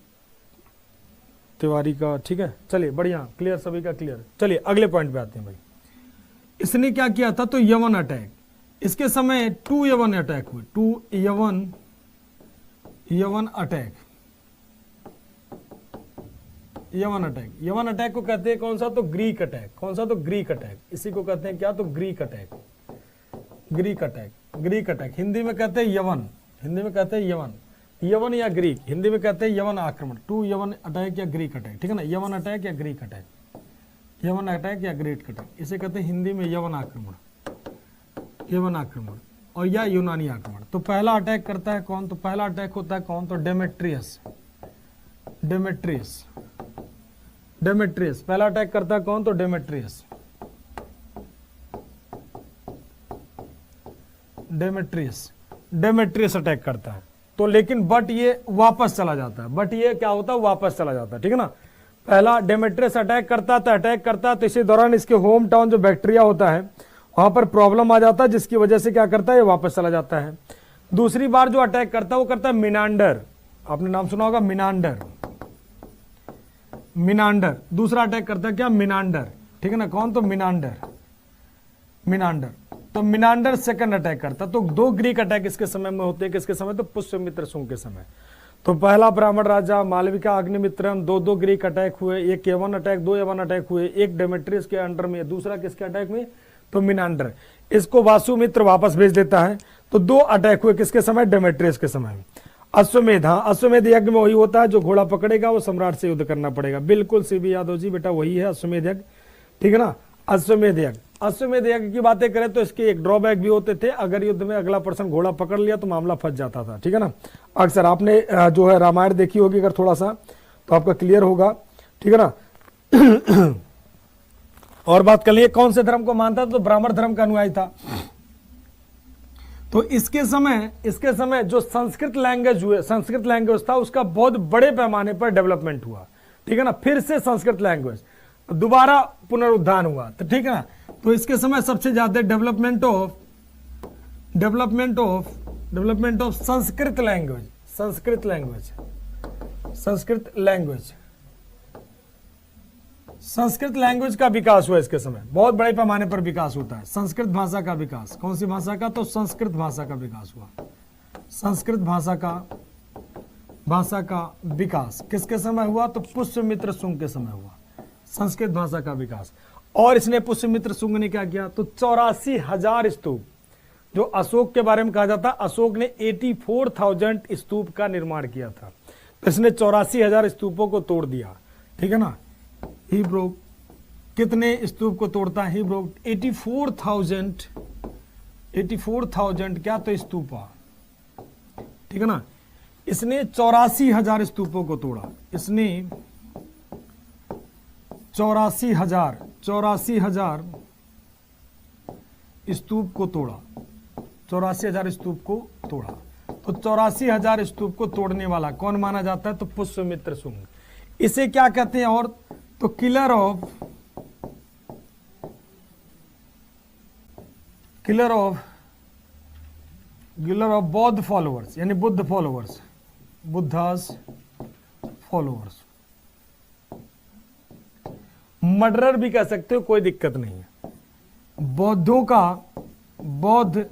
तिवारी का, ठीक है। चलिए बढ़िया, क्लियर, सभी का क्लियर। चलिए अगले पॉइंट पे आते हैं भाई। इसने क्या किया था, तो यवन अटैक, इसके समय 2 यवन अटैक हुए, 2 यवन अटैक, यवन अटैक। यवन अटैक को कहते हैं कौन सा, तो ग्रीक अटैक। कौन सा, तो ग्रीक अटैक। इसी को कहते हैं क्या, तो Greek attack, Greek attack, Greek attack. Hindi में कहते हैं यवन, हिंदी में कहते हैं यवन, यवन या ग्रीक, हिंदी में कहते हैं यवन आक्रमण। 2 यवन अटैक या ग्रीक अटैक, ठीक है ना, यवन अटैक या ग्रीक अटैक, यवन अटैक या ग्रीक अटैक, इसे कहते हैं हिंदी में यवन आक्रमण, यवन आक्रमण और या यूनानी आक्रमण। तो पहला अटैक करता है कौन, तो पहला अटैक होता है कौन, तो डेमेट्रियस, डेमेट्रियस, डेमेट्रियस पहला अटैक करता है कौन, तो डेमेट्रियस, डेमेट्रियस, डेमेट्रियस अटैक करता है। तो लेकिन बट ये वापस चला जाता है, बट ये क्या होता है, वापस चला जाता है, ठीक है ना। पहला डेमेट्रियस अटैक करता था, अटैक करता तो इसी दौरान इसके होम टाउन जो बैक्टीरिया होता है वहां पर प्रॉब्लम आ जाता है, जिसकी वजह से क्या करता है, ये वापस चला जाता है। दूसरी बार जो अटैक करता है वो करता है मिनांडर, आपने नाम सुना होगा मिनांडर, मिनांडर। दूसरा अटैक करता है क्या, मिनांडर, ठीक है ना, कौन, तो मिनांडर, मिनांडर। तो मिनांडर सेकंड अटैक करता। तो 2 ग्रीक अटैक इसके समय में होते हैं, किसके समय, तो पुष्यमित्र शुंग के समय। तो पहला ब्राह्मण राजा मालविका अग्निमित्रम, 2 ग्रीक अटैक हुए, एक यवन अटैक, 2 यवन अटैक हुए, एक डेमेट्रियस के अंडर में, दूसरा किसके अटैक में, तो मिनांडर। इसको वासुमित्र वापस भेज देता है। तो 2 अटैक हुए किसके समय, डेमेट्रियस के समय। अश्वमेध, हाँ अश्वमेध यज्ञ में वही होता है, जो घोड़ा पकड़ेगा वो सम्राट से युद्ध करना पड़ेगा। बिल्कुल सीबी यादव जी, बेटा वही है अश्वमेध यज्ञ, ठीक है ना, अश्वमेध यज्ञ। अश्वमेध यज्ञ की बातें करें तो इसके एक ड्रॉबैक भी होते थे, अगर युद्ध में अगला पर्सन घोड़ा पकड़ लिया तो मामला फंस जाता था, ठीक है ना। अक्सर आपने जो है रामायण देखी होगी अगर थोड़ा सा, तो आपका क्लियर होगा, ठीक है ना। और बात कर लिए कौन से धर्म को मानता था, तो ब्राह्मण धर्म का अनुयायी था। तो इसके समय जो संस्कृत लैंग्वेज हुए, संस्कृत लैंग्वेज था उसका बहुत बड़े पैमाने पर डेवलपमेंट हुआ, ठीक है ना। फिर से संस्कृत लैंग्वेज दोबारा पुनरुद्धार हुआ, तो ठीक है ना। तो इसके समय सबसे ज्यादा development of Sanskrit language, Sanskrit language, Sanskrit language, Sanskrit language का विकास हुआ। इसके समय बहुत बड़े पैमाने पर विकास होता है, संस्कृत भाषा का विकास। कौन सी भाषा का, तो संस्कृत भाषा का विकास हुआ। संस्कृत भाषा का विकास किसके समय हुआ, तो पुष्यमित्र शुंग के समय हुआ, संस्कृत भाषा का विकास। और इसने पुष्यमित्र शुंग ने क्या किया, तो 84,000 स्तूप, जो अशोक के बारे में कहा जाता, अशोक ने 84,000 स्तूप का निर्माण किया था। तो इसने 84,000 स्तूपों को तोड़ दिया, ठीक है ना। ही ब्रोक, कितने स्तूप को तोड़ता है, ही ब्रोक 84,000 क्या, तो स्तूपा, ठीक है ना। इसने 84,000 स्तूपों को तोड़ा, इसने 84,000 स्तूप को तोड़ा, 84,000 स्तूप को तोड़ा। तो 84,000 स्तूप को तोड़ने वाला कौन माना जाता है, तो पुष्यमित्र शुंग। इसे क्या कहते हैं, और तो किलर ऑफ बौद्ध फॉलोअर्स, यानी Buddha followers, Buddhas followers. Murderer भी कह सकते हो, कोई दिक्कत नहीं है। बौद्धों का, बौद्ध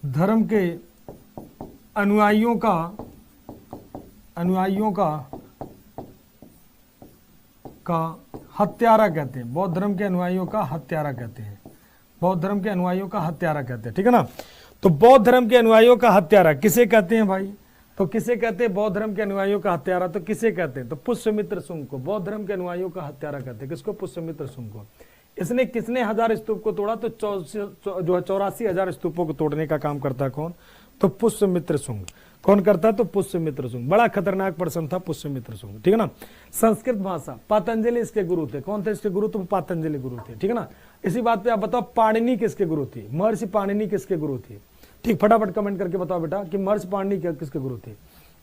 धर्म के अनुयायियों का हत्यारा कहते हैं, बौद्ध धर्म के अनुयायियों का हत्यारा कहते हैं, बौद्ध धर्म के अनुयायियों का हत्यारा कहते हैं, ठीक है ना। तो बौद्ध धर्म के अनुयायियों का हत्यारा किसे कहते हैं भाई, तो किसे कहते हैं बौद्ध धर्म के अनुयायियों का हत्यारा, तो किसे कहते हैं, तो पुष्यमित्र शुंग को बौद्ध धर्म के अनुयायियों का हत्यारा कहते हैं। किसको, पुष्यमित्र शुंग को। इसने किसने 1000 स्तूप को तोड़ा, तो जो है 84,000 स्तूपों को तोड़ने का काम करता है कौन, तो पुष्यमित्र शुंग। कौन करता है, तो पुष्यमित्र शुंग। बड़ा खतरनाक पर्सन था पुष्यमित्र शुंग, ठीक है ना। संस्कृत भाषा, पतंजलि इसके गुरु थे। कौन थे इसके गुरु, तो पतंजलि गुरु थे, ठीक है ना। इसी बात पे आप बताओ पाणिनि किसके गुरु थे, महर्षि पाणिनि किसके गुरु थे, ठीक, फटाफट कमेंट करके बताओ बेटा कि महर्षि पाणिनि किसके गुरु थे।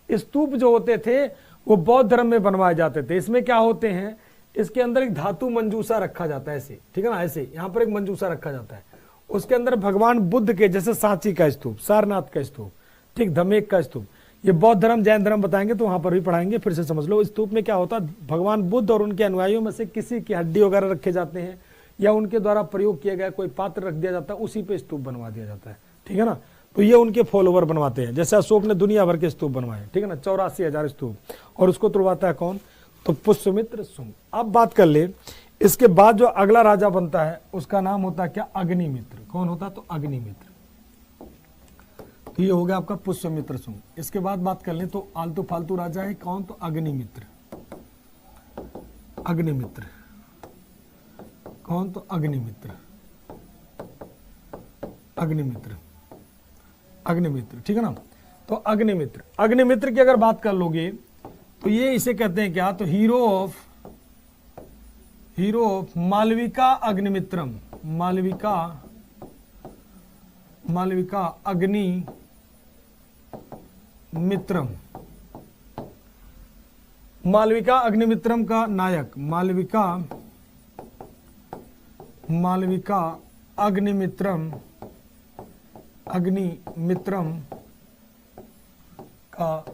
स्तूप जो होते थे वो बौद्ध धर्म में बनवाए जाते थे। इसमें क्या होते हैं, इसके अंदर एक धातु मंजूसा रखा जाता है, ऐसे, ठीक है ना, ऐसे यहाँ पर एक मंजूसा रखा जाता है, उसके अंदर भगवान बुद्ध के, जैसे सांची का स्तूप, सारनाथ का स्तूप, ठीक, धमेक का स्तूप, ये बौद्ध धर्म जैन धर्म बताएंगे तो वहां पर भी पढ़ाएंगे, फिर से समझ लो। स्तूप में क्या होता है, भगवान बुद्ध और उनके अनुयायियों में से किसी की हड्डी वगैरह रखे जाते हैं या उनके द्वारा प्रयोग किया गया कोई पात्र रख दिया जाता है, उसी पे स्तूप बनवा दिया जाता है, ठीक है ना। तो ये उनके फॉलोवर बनवाते हैं, जैसे अशोक ने दुनिया भर के स्तूप बनवाए, ठीक है ना, 84,000 स्तूप, और उसको तुड़वाता है कौन, तो पुष्यमित्र शुंग। अब बात कर ले, इसके बाद जो अगला राजा बनता है उसका नाम होता है क्या, अग्निमित्र। कौन होता है, तो अग्निमित्र। तो ये हो गया आपका पुष्यमित्र शुंग। इसके बाद बात कर ले तो आलतू फालतू राजा है कौन, तो अग्निमित्र। अग्निमित्र कौन, तो अग्निमित्र। अग्निमित्र, अग्निमित्र, ठीक है ना। तो अग्निमित्र, अग्निमित्र की अगर बात कर लोगे तो ये इसे कहते हैं क्या, तो हीरो ऑफ मालविका अग्निमित्रम। मालविका अग्नि मित्रम। मालविका अग्निमित्रम का नायक, मालविका अग्निमित्रम का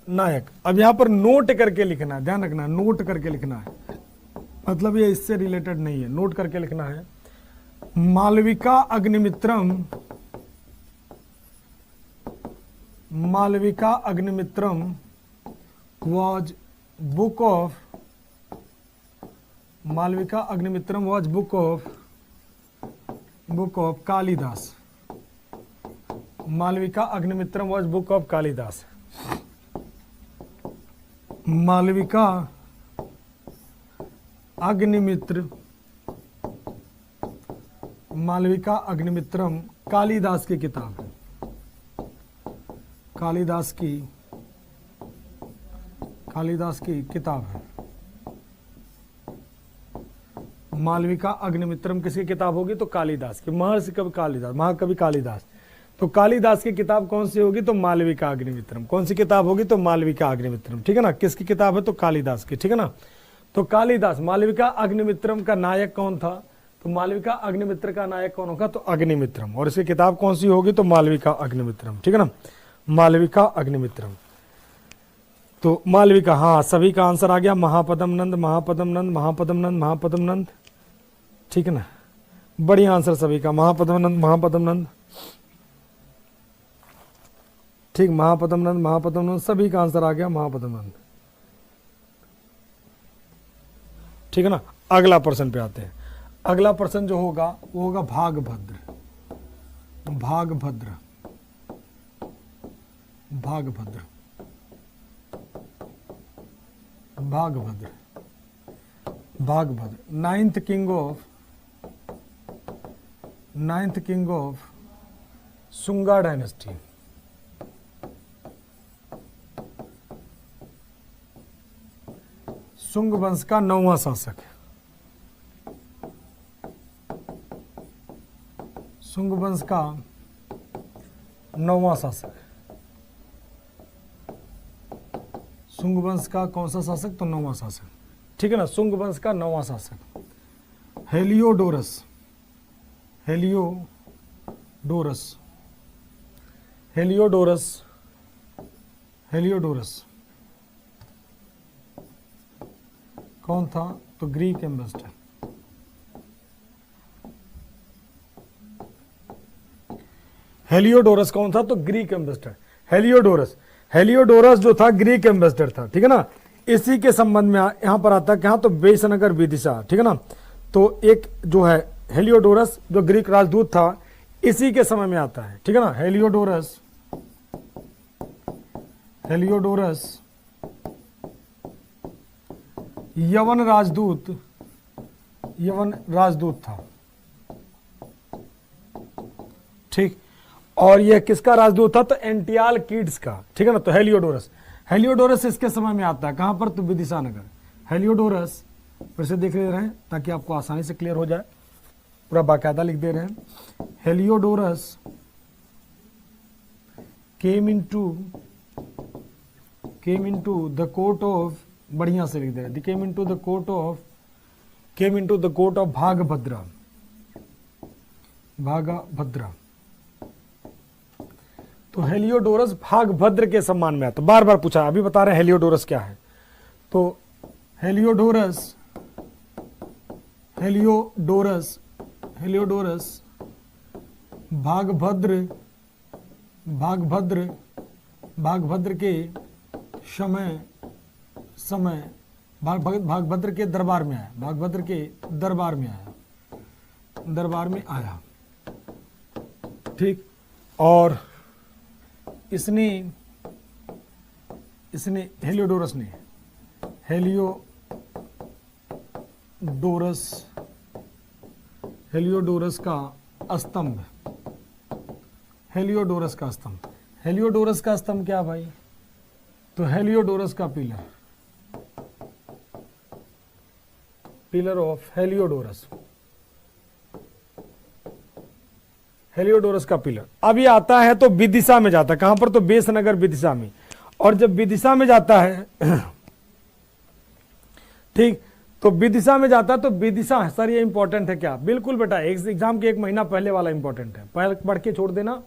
नायक। अब यहां पर नोट करके लिखना है, ध्यान रखना, नोट करके लिखना है, मतलब ये इससे रिलेटेड नहीं है, नोट करके लिखना है। Malvika Agnimitram was book of Kalidas. Malvika Agnimitram was book of Kalidas. Malvika Agnimitram Kalidas की किताब है, कालिदास की किताब है। मालविका अग्निमित्रम किसकी किताब होगी, तो कालिदास की, महर्षि कवि कालिदास, महाकवि कालिदास। तो कालिदास की किताब कौन सी होगी, तो मालविका अग्निमित्रम। कौन सी किताब होगी, तो मालविका अग्निमित्रम, ठीक है ना। किसकी किताब है, तो कालिदास की, ठीक है ना। तो कालिदास, मालविका अग्निमित्रम का नायक कौन था, तो मालविका अग्निमित्र का नायक कौन होगा, तो अग्निमित्रम। और इसकी किताब कौन सी होगी, तो मालविका अग्निमित्रम, ठीक है ना, मालविका अग्निमित्रम। तो मालविका, हाँ सभी का आंसर आ गया, महापदम नंद, ठीक है ना, बढ़िया आंसर सभी का, महापदम नंद, ठीक, महापदम नंद, सभी का आंसर आ गया, महापदम नंद, ठीक है ना। अगला प्रश्न पे आते हैं। अगला प्रश्न जो होगा वो होगा Bhagabhadra. Ninth king of Sunga dynasty. Sunga वंश का 9वां शासक, सुंग वंश का 9वां शासक, सुंग वंश का कौन सा शासक, तो 9वां शासक, ठीक है ना। सुंग वंश का 9वां शासक हेलियोडोरस। कौन था, तो ग्रीक एम्बेसडर। हेलियोडोरस कौन था, तो ग्रीक एम्बेसडर। हेलियोडोरस जो था ग्रीक एम्बेसडर था, ठीक है ना। इसी के संबंध में यहां पर आता है, कहां, तो बेसनगर विदिशा, ठीक है ना। तो एक जो है हेलियोडोरस जो ग्रीक राजदूत था, इसी के समय में आता है, ठीक है ना। हेलियोडोरस यवन राजदूत था, ठीक। और यह किसका राजदूत था, तो एंटियाल कीड्स का, ठीक है ना। तो हेलियोडोरस इसके समय में आता है, कहां पर, तो विदिशा नगर। हेलियोडोरस फिर से देख ले रहे हैं ताकि आपको आसानी से क्लियर हो जाए, पूरा बाकायदा लिख दे रहे हैं। Heliodorus came into the court of, बढ़िया से लिख दे रहे हैं, came into the court of Bhagabhadra. तो हेलियोडोरस भागभद्र के सम्मान में आता, बार बार पूछा, अभी बता रहे हैं हेलियोडोरस क्या है। तो Heliodorus Heliodorus Heliodorus Bhagabhadra Bhagabhadra Bhagabhadra के समय भागभद्र के दरबार में आया, भागभद्र के दरबार में आया, ठीक। और इसने हेलियोडोरस ने हेलियोडोरस का स्तंभ, हेलियोडोरस का स्तंभ क्या भाई? तो हेलियोडोरस का पिलर ऑफ हेलियोडोरस का पिलर। अब ये आता है तो विदिशा में जाता है, कहां पर? तो बेसनगर विदिशा में। और जब विदिशा में जाता है ठीक, तो विदिशा में जाता है तो विदिशा, सर ये इंपॉर्टेंट है क्या? बिल्कुल बेटा, एग्जाम के 1 महीना पहले वाला इंपॉर्टेंट है, पढ़ के छोड़ देना,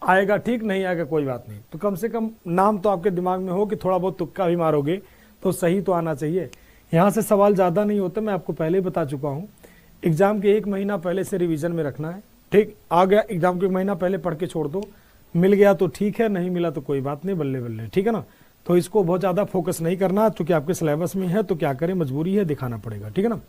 आएगा ठीक, नहीं आएगा कोई बात नहीं। तो कम से कम नाम तो आपके दिमाग में हो कि थोड़ा बहुत तुक्का भी मारोगे तो सही तो आना चाहिए। यहाँ से सवाल ज़्यादा नहीं होता, मैं आपको पहले ही बता चुका हूँ। एग्जाम के 1 महीना पहले से रिवीजन में रखना है, ठीक। आ गया एग्जाम के 1 महीना पहले पढ़ के छोड़ दो, मिल गया तो ठीक है, नहीं मिला तो कोई बात नहीं, बल्ले बल्ले, ठीक है ना। तो इसको बहुत ज़्यादा फोकस नहीं करना, क्योंकि आपके सिलेबस में है तो क्या करें, मजबूरी है, दिखाना पड़ेगा, ठीक है ना।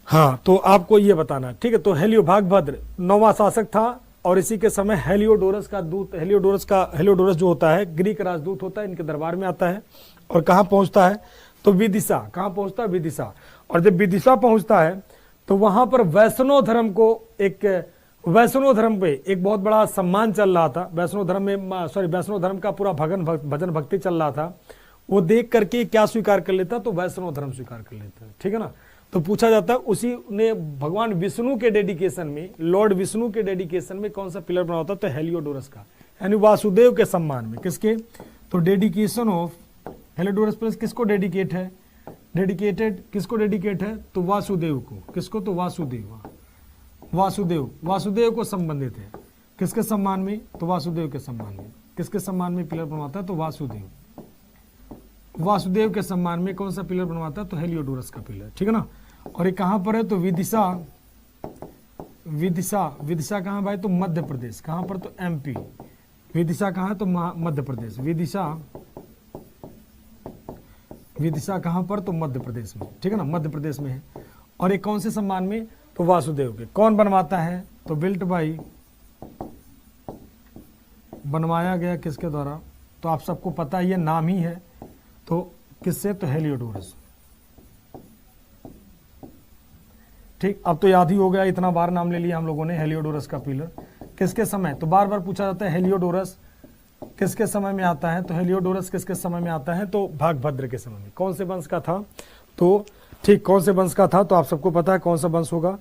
हाँ, तो आपको ये बताना, ठीक है। तो भागभद्र 9वां शासक था, और इसी के समय हेलियोडोरस का दूत, हेलियोडोरस जो होता है ग्रीक राजदूत होता है, इनके दरबार में आता है। और कहाँ पहुंचता है? तो विदिशा। कहाँ पहुंचता है? विदिशा। और जब विदिशा पहुंचता है तो वहां पर वैष्णव धर्म पे एक बहुत बड़ा सम्मान चल रहा था। वैष्णव धर्म का पूरा भजन भक्ति चल रहा था। वो देख करके क्या स्वीकार कर लेता? तो वैष्णव धर्म स्वीकार कर लेता, ठीक है ना। तो पूछा जाता है उसी ने भगवान विष्णु के डेडिकेशन में, लॉर्ड विष्णु के डेडिकेशन में कौन सा पिलर बना होता? तो हेलियोडोरस का, यानी वासुदेव के सम्मान में। किसके? तो डेडिकेशन ऑफ हेलियोडोरस प्लस किसको डेडिकेट है? किसको डेडिकेट है? तो वासुदेव को। किसको? तो वासुदेव को संबंधित है। किसके सम्मान में? तो वासुदेव के सम्मान में। किसके सम्मान में पिलर बनवाता है? तो वासुदेव के सम्मान में कौन सा पिलर बनवाता है? तो हेलियोडोरस का पिलर, ठीक है ना। और ये कहां पर है? तो विदिशा कहां भाई? तो मध्य प्रदेश। कहां पर? तो MP। विदिशा कहां है? तो मध्य प्रदेश। विदिशा कहां पर? तो मध्य प्रदेश में, ठीक है ना, मध्य प्रदेश में है। और एक कौन से सम्मान में? तो वासुदेव के। कौन बनवाता है? तो बिल्ट बाई, बनवाया गया किसके द्वारा? तो आप सबको पता है, ये नाम ही है। तो किससे? तो हेलियोडोरस, ठीक। अब तो याद ही हो गया, इतना बार नाम ले लिया हम लोगों ने, हेलियोडोरस का पिलर। किसके समय? तो बार बार पूछा जाता है हेलियोडोरस किसके समय में आता है? तो हेलियोडोरस किसके समय में आता है? तो भागभद्र के समय में। कौन से वंश का था? तो ठीक, कौन से वंश का था? तो आप सबको पता है कौन सा वंश होगा,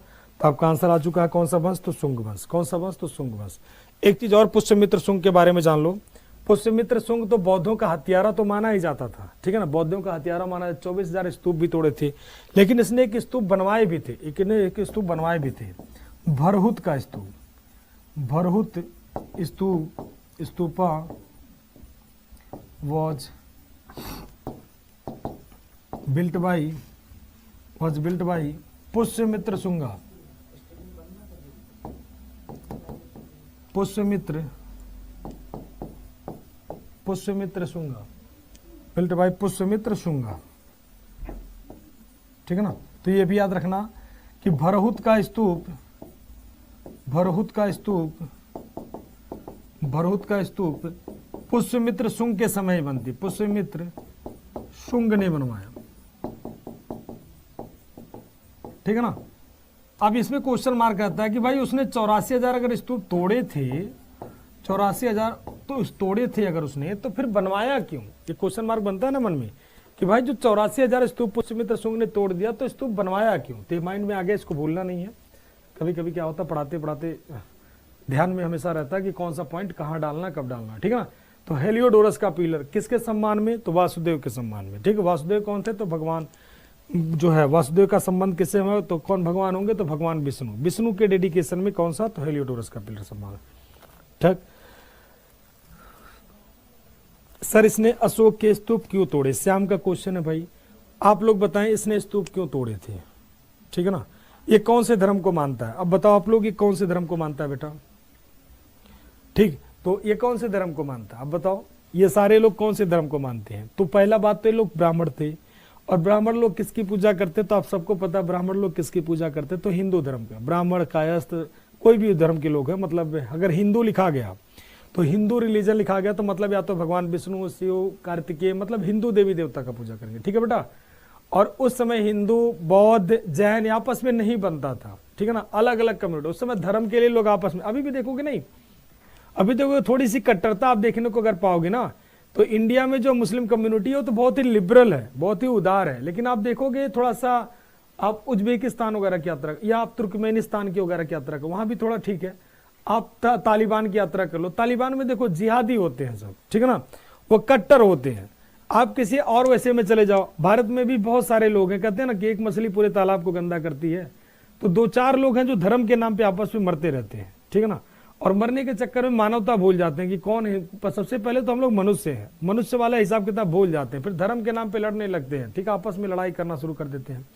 तो आपका आंसर आ चुका है। कौन सा वंश? तो शुंग वंश। कौन सा वंश? तो शुंग वंश। एक चीज और, पुष्यमित्र शुंग के बारे में जान लो। पुष्यमित्र शुंग तो बौद्धों का हत्यारा तो माना ही जाता था, ठीक है ना, बौद्धों का हत्यारा माना। 24,000 स्तूप भी तोड़े थे, लेकिन इसने एक स्तूप बनवाए भी थे, एक स्तूप बनवाए भी थे, भरहुत का स्तूप। Bharhut stupa was built by Pushyamitra Shunga. Pushyamitra Shunga, built by Pushyamitra Shunga, ठीक है ना। तो ये भी याद रखना कि भरहुत का स्तूप पुष्यमित्र शुंग के समय बनती, पुष्यमित्र शुंग ने बनवाया, ठीक है ना। अब इसमें क्वेश्चन मार्क आता है कि भाई उसने 84,000 अगर स्तूप तोड़े थे, 84,000 तो तोड़े थे अगर उसने, तो फिर बनवाया क्यों? ये क्वेश्चन मार्क बनता है ना मन में कि भाई जो 84,000 स्तूप पुष्यमित्र शुंग ने तोड़ दिया तो स्तूप बनवाया क्यों? तो माइंड में आ गया, इसको भूलना नहीं है। कभी कभी क्या होता, पढ़ाते पढ़ाते ध्यान में हमेशा रहता है कि कौन सा पॉइंट कहाँ डालना, कब डालना, ठीक है ना। तो हेलियोडोरस का पिलर किसके सम्मान में? तो वासुदेव के सम्मान में, ठीक है। वासुदेव कौन थे? तो भगवान जो है, वासुदेव का संबंध किससे है? तो कौन भगवान होंगे? तो भगवान विष्णु। विष्णु के डेडिकेशन में कौन सा? तो हेलियोडोरस का पिलर सम्मान, ठीक। सर इसने अशोक के स्तूप क्यों तोड़े? श्याम का क्वेश्चन है भाई, आप लोग बताएं इसने स्तूप क्यों तोड़े थे? ठीक है ना, ये कौन से धर्म को मानता है? अब बताओ आप लोग, ये कौन से धर्म को मानता है बेटा? ठीक, तो ये कौन से धर्म को मानता है? अब बताओ ये सारे लोग कौन से धर्म को मानते हैं? तो पहला बात तो ये लोग ब्राह्मण थे, और ब्राह्मण लोग किसकी पूजा करते? तो आप सबको पता है ब्राह्मण लोग किसकी पूजा करते? तो हिंदू धर्म का। ब्राह्मण, कायस्थ, कोई भी धर्म के लोग हैं, मतलब अगर हिंदू लिखा गया तो हिंदू रिलीजन लिखा गया तो मतलब या तो भगवान विष्णु, शिव, कार्तिकेय, मतलब हिंदू देवी देवता का पूजा करेंगे। ठीक है बेटा। और उस समय हिंदू, बौद्ध, जैन आपस में नहीं बनता था। ठीक है ना, अलग अलग कम्युनिटी। उस समय धर्म के लिए लोग आपस में, अभी भी देखोगे नहीं, अभी देखोगे थोड़ी सी कट्टरता आप देखने को अगर पाओगे ना, तो इंडिया में जो मुस्लिम कम्युनिटी है वो तो बहुत ही लिबरल है, बहुत ही उदार है। लेकिन आप देखोगे थोड़ा सा, आप उज्बेकिस्तान वगैरह की यात्रा, या आप तुर्कमेनिस्तान की वगैरह की यात्रा करो, वहां भी थोड़ा ठीक है। आप तालिबान की यात्रा कर लो, तालिबान में देखो जिहादी होते हैं सब। ठीक है ना, वो कट्टर होते हैं। आप किसी और वैसे में चले जाओ, भारत में भी बहुत सारे लोग हैं, कहते हैं ना कि एक मछली पूरे तालाब को गंदा करती है, तो दो चार लोग हैं जो धर्म के नाम पे आपस में मरते रहते हैं। ठीक है ना, और मरने के चक्कर में मानवता भूल जाते हैं कि कौन है। सबसे पहले तो हम लोग मनुष्य हैं, मनुष्य वाला हिसाब किताब भूल जाते हैं, फिर धर्म के नाम पे लड़ने लगते हैं। ठीक है, आपस में लड़ाई करना शुरू कर देते हैं।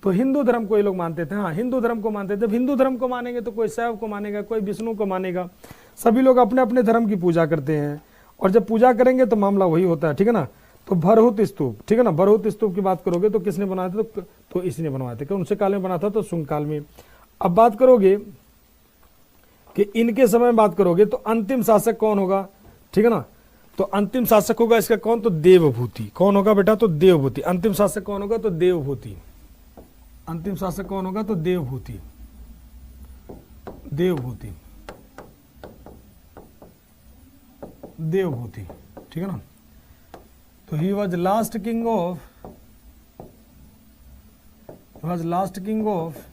तो हिंदू धर्म को ये लोग मानते थे। हाँ, हिंदू धर्म को मानते थे। हिंदू धर्म को मानेंगे तो कोई शैव को मानेगा, कोई विष्णु को मानेगा, सभी लोग अपने अपने धर्म की पूजा करते हैं। और जब पूजा करेंगे तो मामला वही होता है। ठीक है ना, तो भरहुत स्तूप, ठीक है ना, भरहुत स्तूप की बात करोगे तो किसने बनाया था? तो इसी ने बनवाया था। कौन से काल में बना था? तो शुंग काल में। अब बात करोगे कि इनके समय में बात करोगे तो अंतिम शासक कौन होगा? ठीक है ना, तो अंतिम शासक होगा इसका कौन? तो देवभूति। कौन होगा बेटा? तो देवभूति। अंतिम शासक कौन होगा? तो देवभूति। अंतिम शासक कौन होगा? तो देवभूति। देवभूति, देवभूति। ठीक है ना, तो he was last king of, was last king of,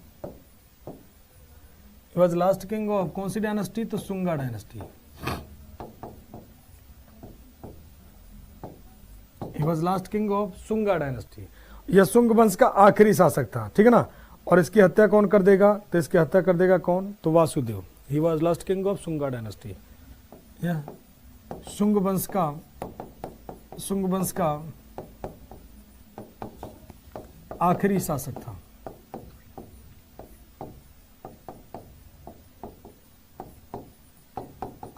was last king of कौन सी डायनेस्टी? तो Shunga dynasty. He was last king of Shunga dynasty. यह शुंग वंश का आखिरी शासक था। ठीक है ना, और इसकी हत्या कौन कर देगा? तो इसकी हत्या कर देगा कौन? तो Vasudev. He was last king of Shunga dynasty. यह शुंग वंश का, शुंग वंश का आखिरी शासक था।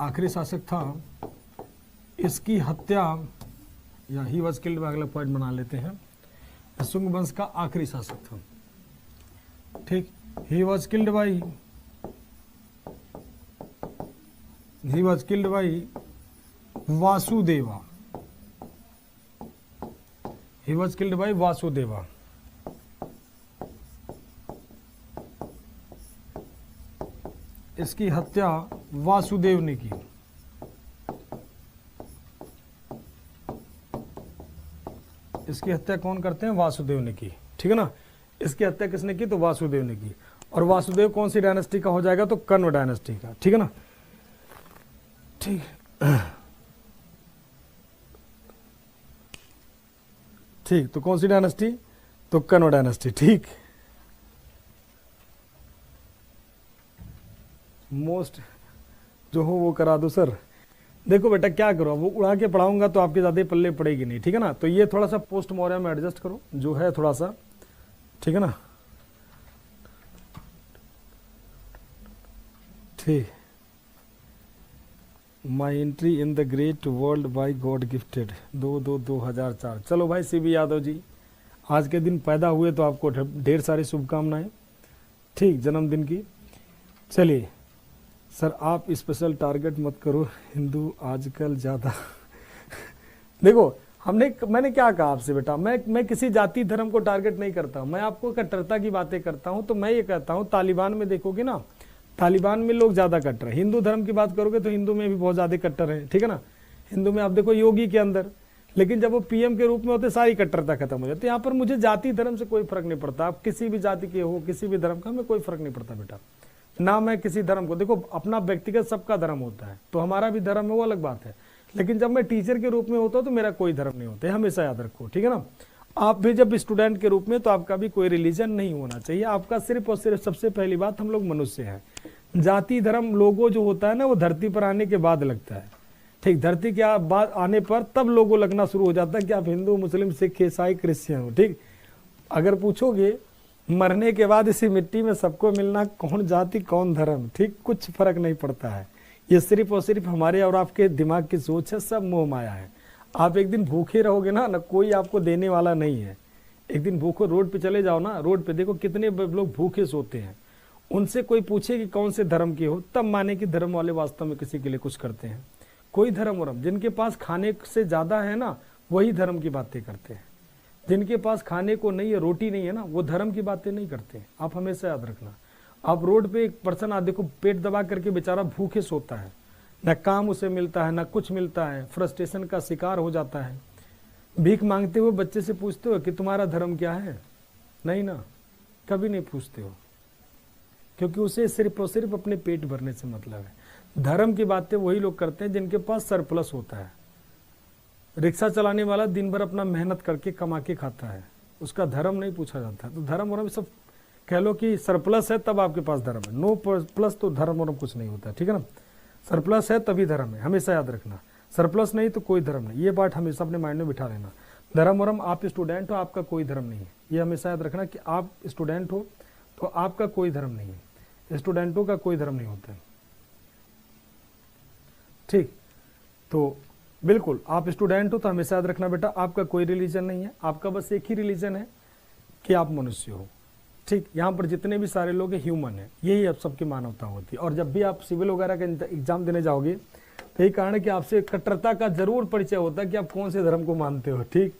आखिरी शासक था। इसकी हत्या, या ही वॉज किल्ड, अगला पॉइंट बना लेते हैं। शुंग वंश का आखिरी शासक था। ठीक, he was killed by, he was killed by Vasudeva. He was killed by Vasudeva. इसकी हत्या वासुदेव ने की। इसकी हत्या कौन करते हैं? वासुदेव ने की। ठीक है ना, इसकी हत्या किसने की? तो वासुदेव ने की। और वासुदेव कौन सी डायनेस्टी का हो जाएगा? तो कण्व डायनेस्टी का। ठीक है ना, ठीक, ठीक, तो कौन सी डायनेस्टी? तो कण्व डायनेस्टी। ठीक, मोस्ट जो हो वो करा दो सर। देखो बेटा क्या करो, वो उड़ा के पढ़ाऊंगा तो आपके ज़्यादा पल्ले पड़ेगी नहीं। ठीक है ना, तो ये थोड़ा सा पोस्ट मॉर्या में एडजस्ट करो जो है थोड़ा सा। ठीक है ना, ठीक। My entry in the great world by God gifted 2/2/2004। चलो भाई सीबी यादव जी, आज के दिन पैदा हुए तो आपको ढेर सारी शुभकामनाएं, ठीक, जन्मदिन की। चलिए सर आप स्पेशल टारगेट मत करो, हिंदू आजकल ज़्यादा देखो मैंने क्या कहा आपसे बेटा, मैं किसी जाति धर्म को टारगेट नहीं करता, मैं आपको कट्टरता की बातें करता हूं। तो मैं ये कहता हूं तालिबान में देखोगे ना, तालिबान में लोग ज़्यादा कट्टर हैं। हिंदू धर्म की बात करोगे तो हिंदू में भी बहुत ज़्यादा कट्टर हैं। ठीक है ना, हिंदू में आप देखो योगी के अंदर, लेकिन जब वो पीएम के रूप में होते सारी कट्टरता खत्म हो जाती है। यहाँ पर मुझे जाति धर्म से कोई फर्क नहीं पड़ता, आप किसी भी जाति के हो, किसी भी धर्म का, हमें कोई फर्क नहीं पड़ता बेटा। ना मैं किसी धर्म को, देखो अपना व्यक्तिगत सबका धर्म होता है, तो हमारा भी धर्म है वो अलग बात है, लेकिन जब मैं टीचर के रूप में होता हूँ तो मेरा कोई धर्म नहीं होता है, हमेशा याद रखो। ठीक है ना, आप भी जब स्टूडेंट के रूप में तो आपका भी कोई रिलीजन नहीं होना चाहिए, आपका सिर्फ और सिर्फ सबसे पहली बात हम लोग मनुष्य हैं। जाति धर्म लोगो जो होता है ना वो धरती पर आने के बाद लगता है, ठीक, धरती के बाद आने पर तब लोगों को लगना शुरू हो जाता है कि आप हिंदू, मुस्लिम, सिख, ईसाई, क्रिश्चियन हो। ठीक, अगर पूछोगे मरने के बाद इसी मिट्टी में सबको मिलना, कौन जाति कौन धर्म, ठीक, कुछ फर्क नहीं पड़ता है। ये सिर्फ और सिर्फ हमारे और आपके दिमाग की सोच है, सब मोह माया है। आप एक दिन भूखे रहोगे ना, कोई आपको देने वाला नहीं है। एक दिन भूखो, रोड पे चले जाओ ना, रोड पे देखो कितने लोग भूखे सोते हैं। उनसे कोई पूछे कि कौन से धर्म के हो, तब माने कि धर्म वाले वास्तव में किसी के लिए कुछ करते हैं। कोई धर्म वरम, जिनके पास खाने से ज्यादा है ना, वही धर्म की बातें करते हैं। जिनके पास खाने को नहीं है, रोटी नहीं है ना, वो धर्म की बातें नहीं करते। आप हमेशा याद रखना। आप रोड पे एक पर्सन आ देखो, पेट दबा करके बेचारा भूखे सोता है, न काम उसे मिलता है, न कुछ मिलता है, फ्रस्ट्रेशन का शिकार हो जाता है। भीख मांगते हुए बच्चे से पूछते हो कि तुम्हारा धर्म क्या है? नहीं ना, कभी नहीं पूछते हो, क्योंकि उसे सिर्फ और सिर्फ अपने पेट भरने से मतलब है। धर्म की बातें वही लोग करते हैं जिनके पास सरप्लस होता है। रिक्शा चलाने वाला दिन भर अपना मेहनत करके कमा के खाता है, उसका धर्म नहीं पूछा जाता। तो धर्म वरम सब कह लो कि सरप्लस है तब आपके पास धर्म है, नो प्लस तो धर्म वरम कुछ नहीं होता। ठीक है ना, सरप्लस है तभी धर्म है, हमेशा याद रखना। सरप्लस नहीं तो कोई धर्म नहीं, ये बात हमेशा अपने माइंड में बिठा लेना। धर्म वरम, आप स्टूडेंट हो, आपका कोई धर्म नहीं है, ये हमेशा याद रखना कि आप स्टूडेंट हो तो आपका कोई धर्म नहीं है, स्टूडेंटों का कोई धर्म नहीं होता है। ठीक, तो बिल्कुल आप स्टूडेंट हो तो हमेशा याद रखना बेटा, आपका कोई रिलीजन नहीं है, आपका बस एक ही रिलीजन है कि आप मनुष्य हो। ठीक, यहाँ पर जितने भी सारे लोग हैं ह्यूमन है, यही अब सबकी मानवता होती है। और जब भी आप सिविल वगैरह का एग्जाम देने जाओगे तो यही कारण है कि आपसे कट्टरता का जरूर परिचय होता है कि आप कौन से धर्म को मानते हो। ठीक,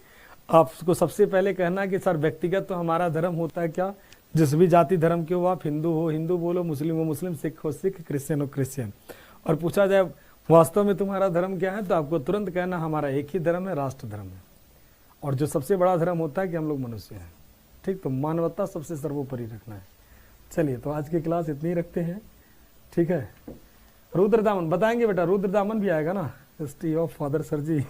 आपको सबसे पहले कहना कि सर व्यक्तिगत तो हमारा धर्म होता है क्या, जिस भी जाति धर्म के हो, आप हिंदू हो हिंदू बोलो, मुस्लिम हो मुस्लिम, सिख हो सिख, क्रिश्चियन हो क्रिश्चियन। और पूछा जाए वास्तव में तुम्हारा धर्म क्या है, तो आपको तुरंत कहना हमारा एक ही धर्म है, राष्ट्र धर्म है। और जो सबसे बड़ा धर्म होता है कि हम लोग मनुष्य हैं। ठीक, तो मानवता सबसे सर्वोपरि रखना है। चलिए, तो आज की क्लास इतनी रखते हैं। ठीक है, रुद्रदामन बताएंगे बेटा, रुद्रदामन भी आएगा ना, हिस्ट्री ऑफ फादर सर जी,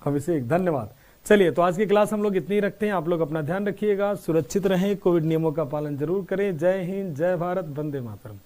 अभिषेक, धन्यवाद। चलिए, तो आज की क्लास हम लोग इतनी रखते हैं। आप लोग अपना ध्यान रखिएगा, सुरक्षित रहें, कोविड नियमों का पालन जरूर करें। जय हिंद, जय भारत, वंदे मातरम।